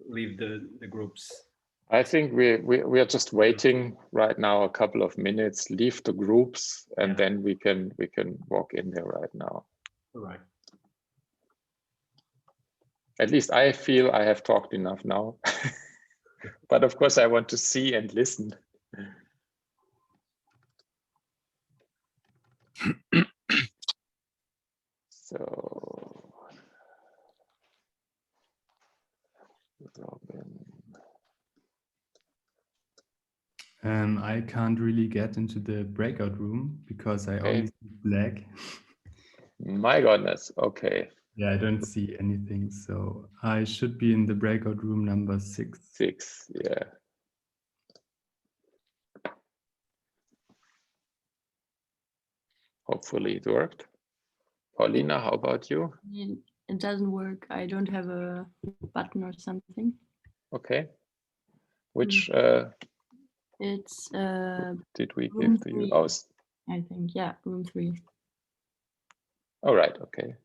leave the groups? I think we are just waiting right now a couple of minutes, leave the groups, and then we can walk in there right now. All right. At least I feel I have talked enough now. But of course I want to see and listen. So I can't really get into the breakout room because I only see black. My goodness, okay. Yeah, I don't see anything, so I should be in the breakout room number 6. 6, yeah. Hopefully it worked. Paulina, how about you? It doesn't work. I don't have a button or something. Okay. Which it's did we room give to you? 3, Oh, I think, yeah, room 3. all right, okay.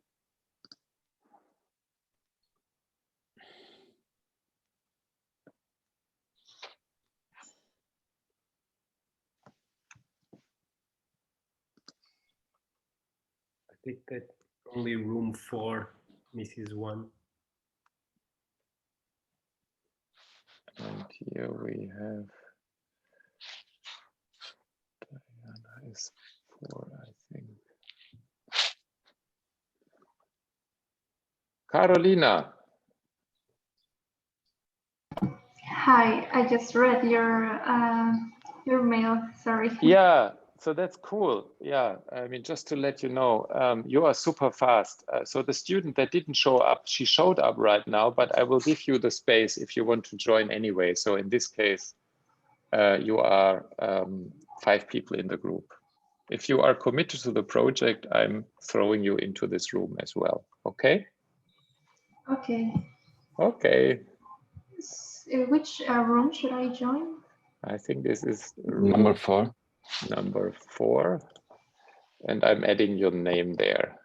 I think that only room 4 misses one. And here we have Diana is 4, I think. Carolina. Hi, I just read your mail. Sorry. Yeah, so that's cool. Yeah, I mean, just to let you know, you are super fast. So the student that didn't show up, she showed up right now, but I will give you the space if you want to join anyway. So in this case, you are 5 people in the group. If you are committed to the project, I'm throwing you into this room as well. Okay? Okay. Okay. Which room should I join? I think this is Number 4. Number 4. And I'm adding your name there.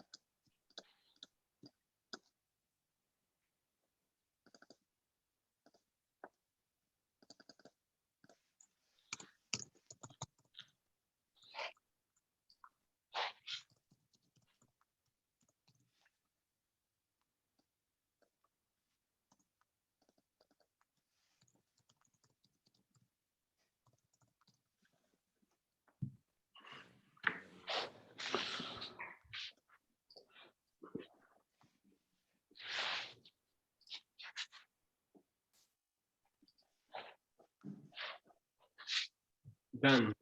Done.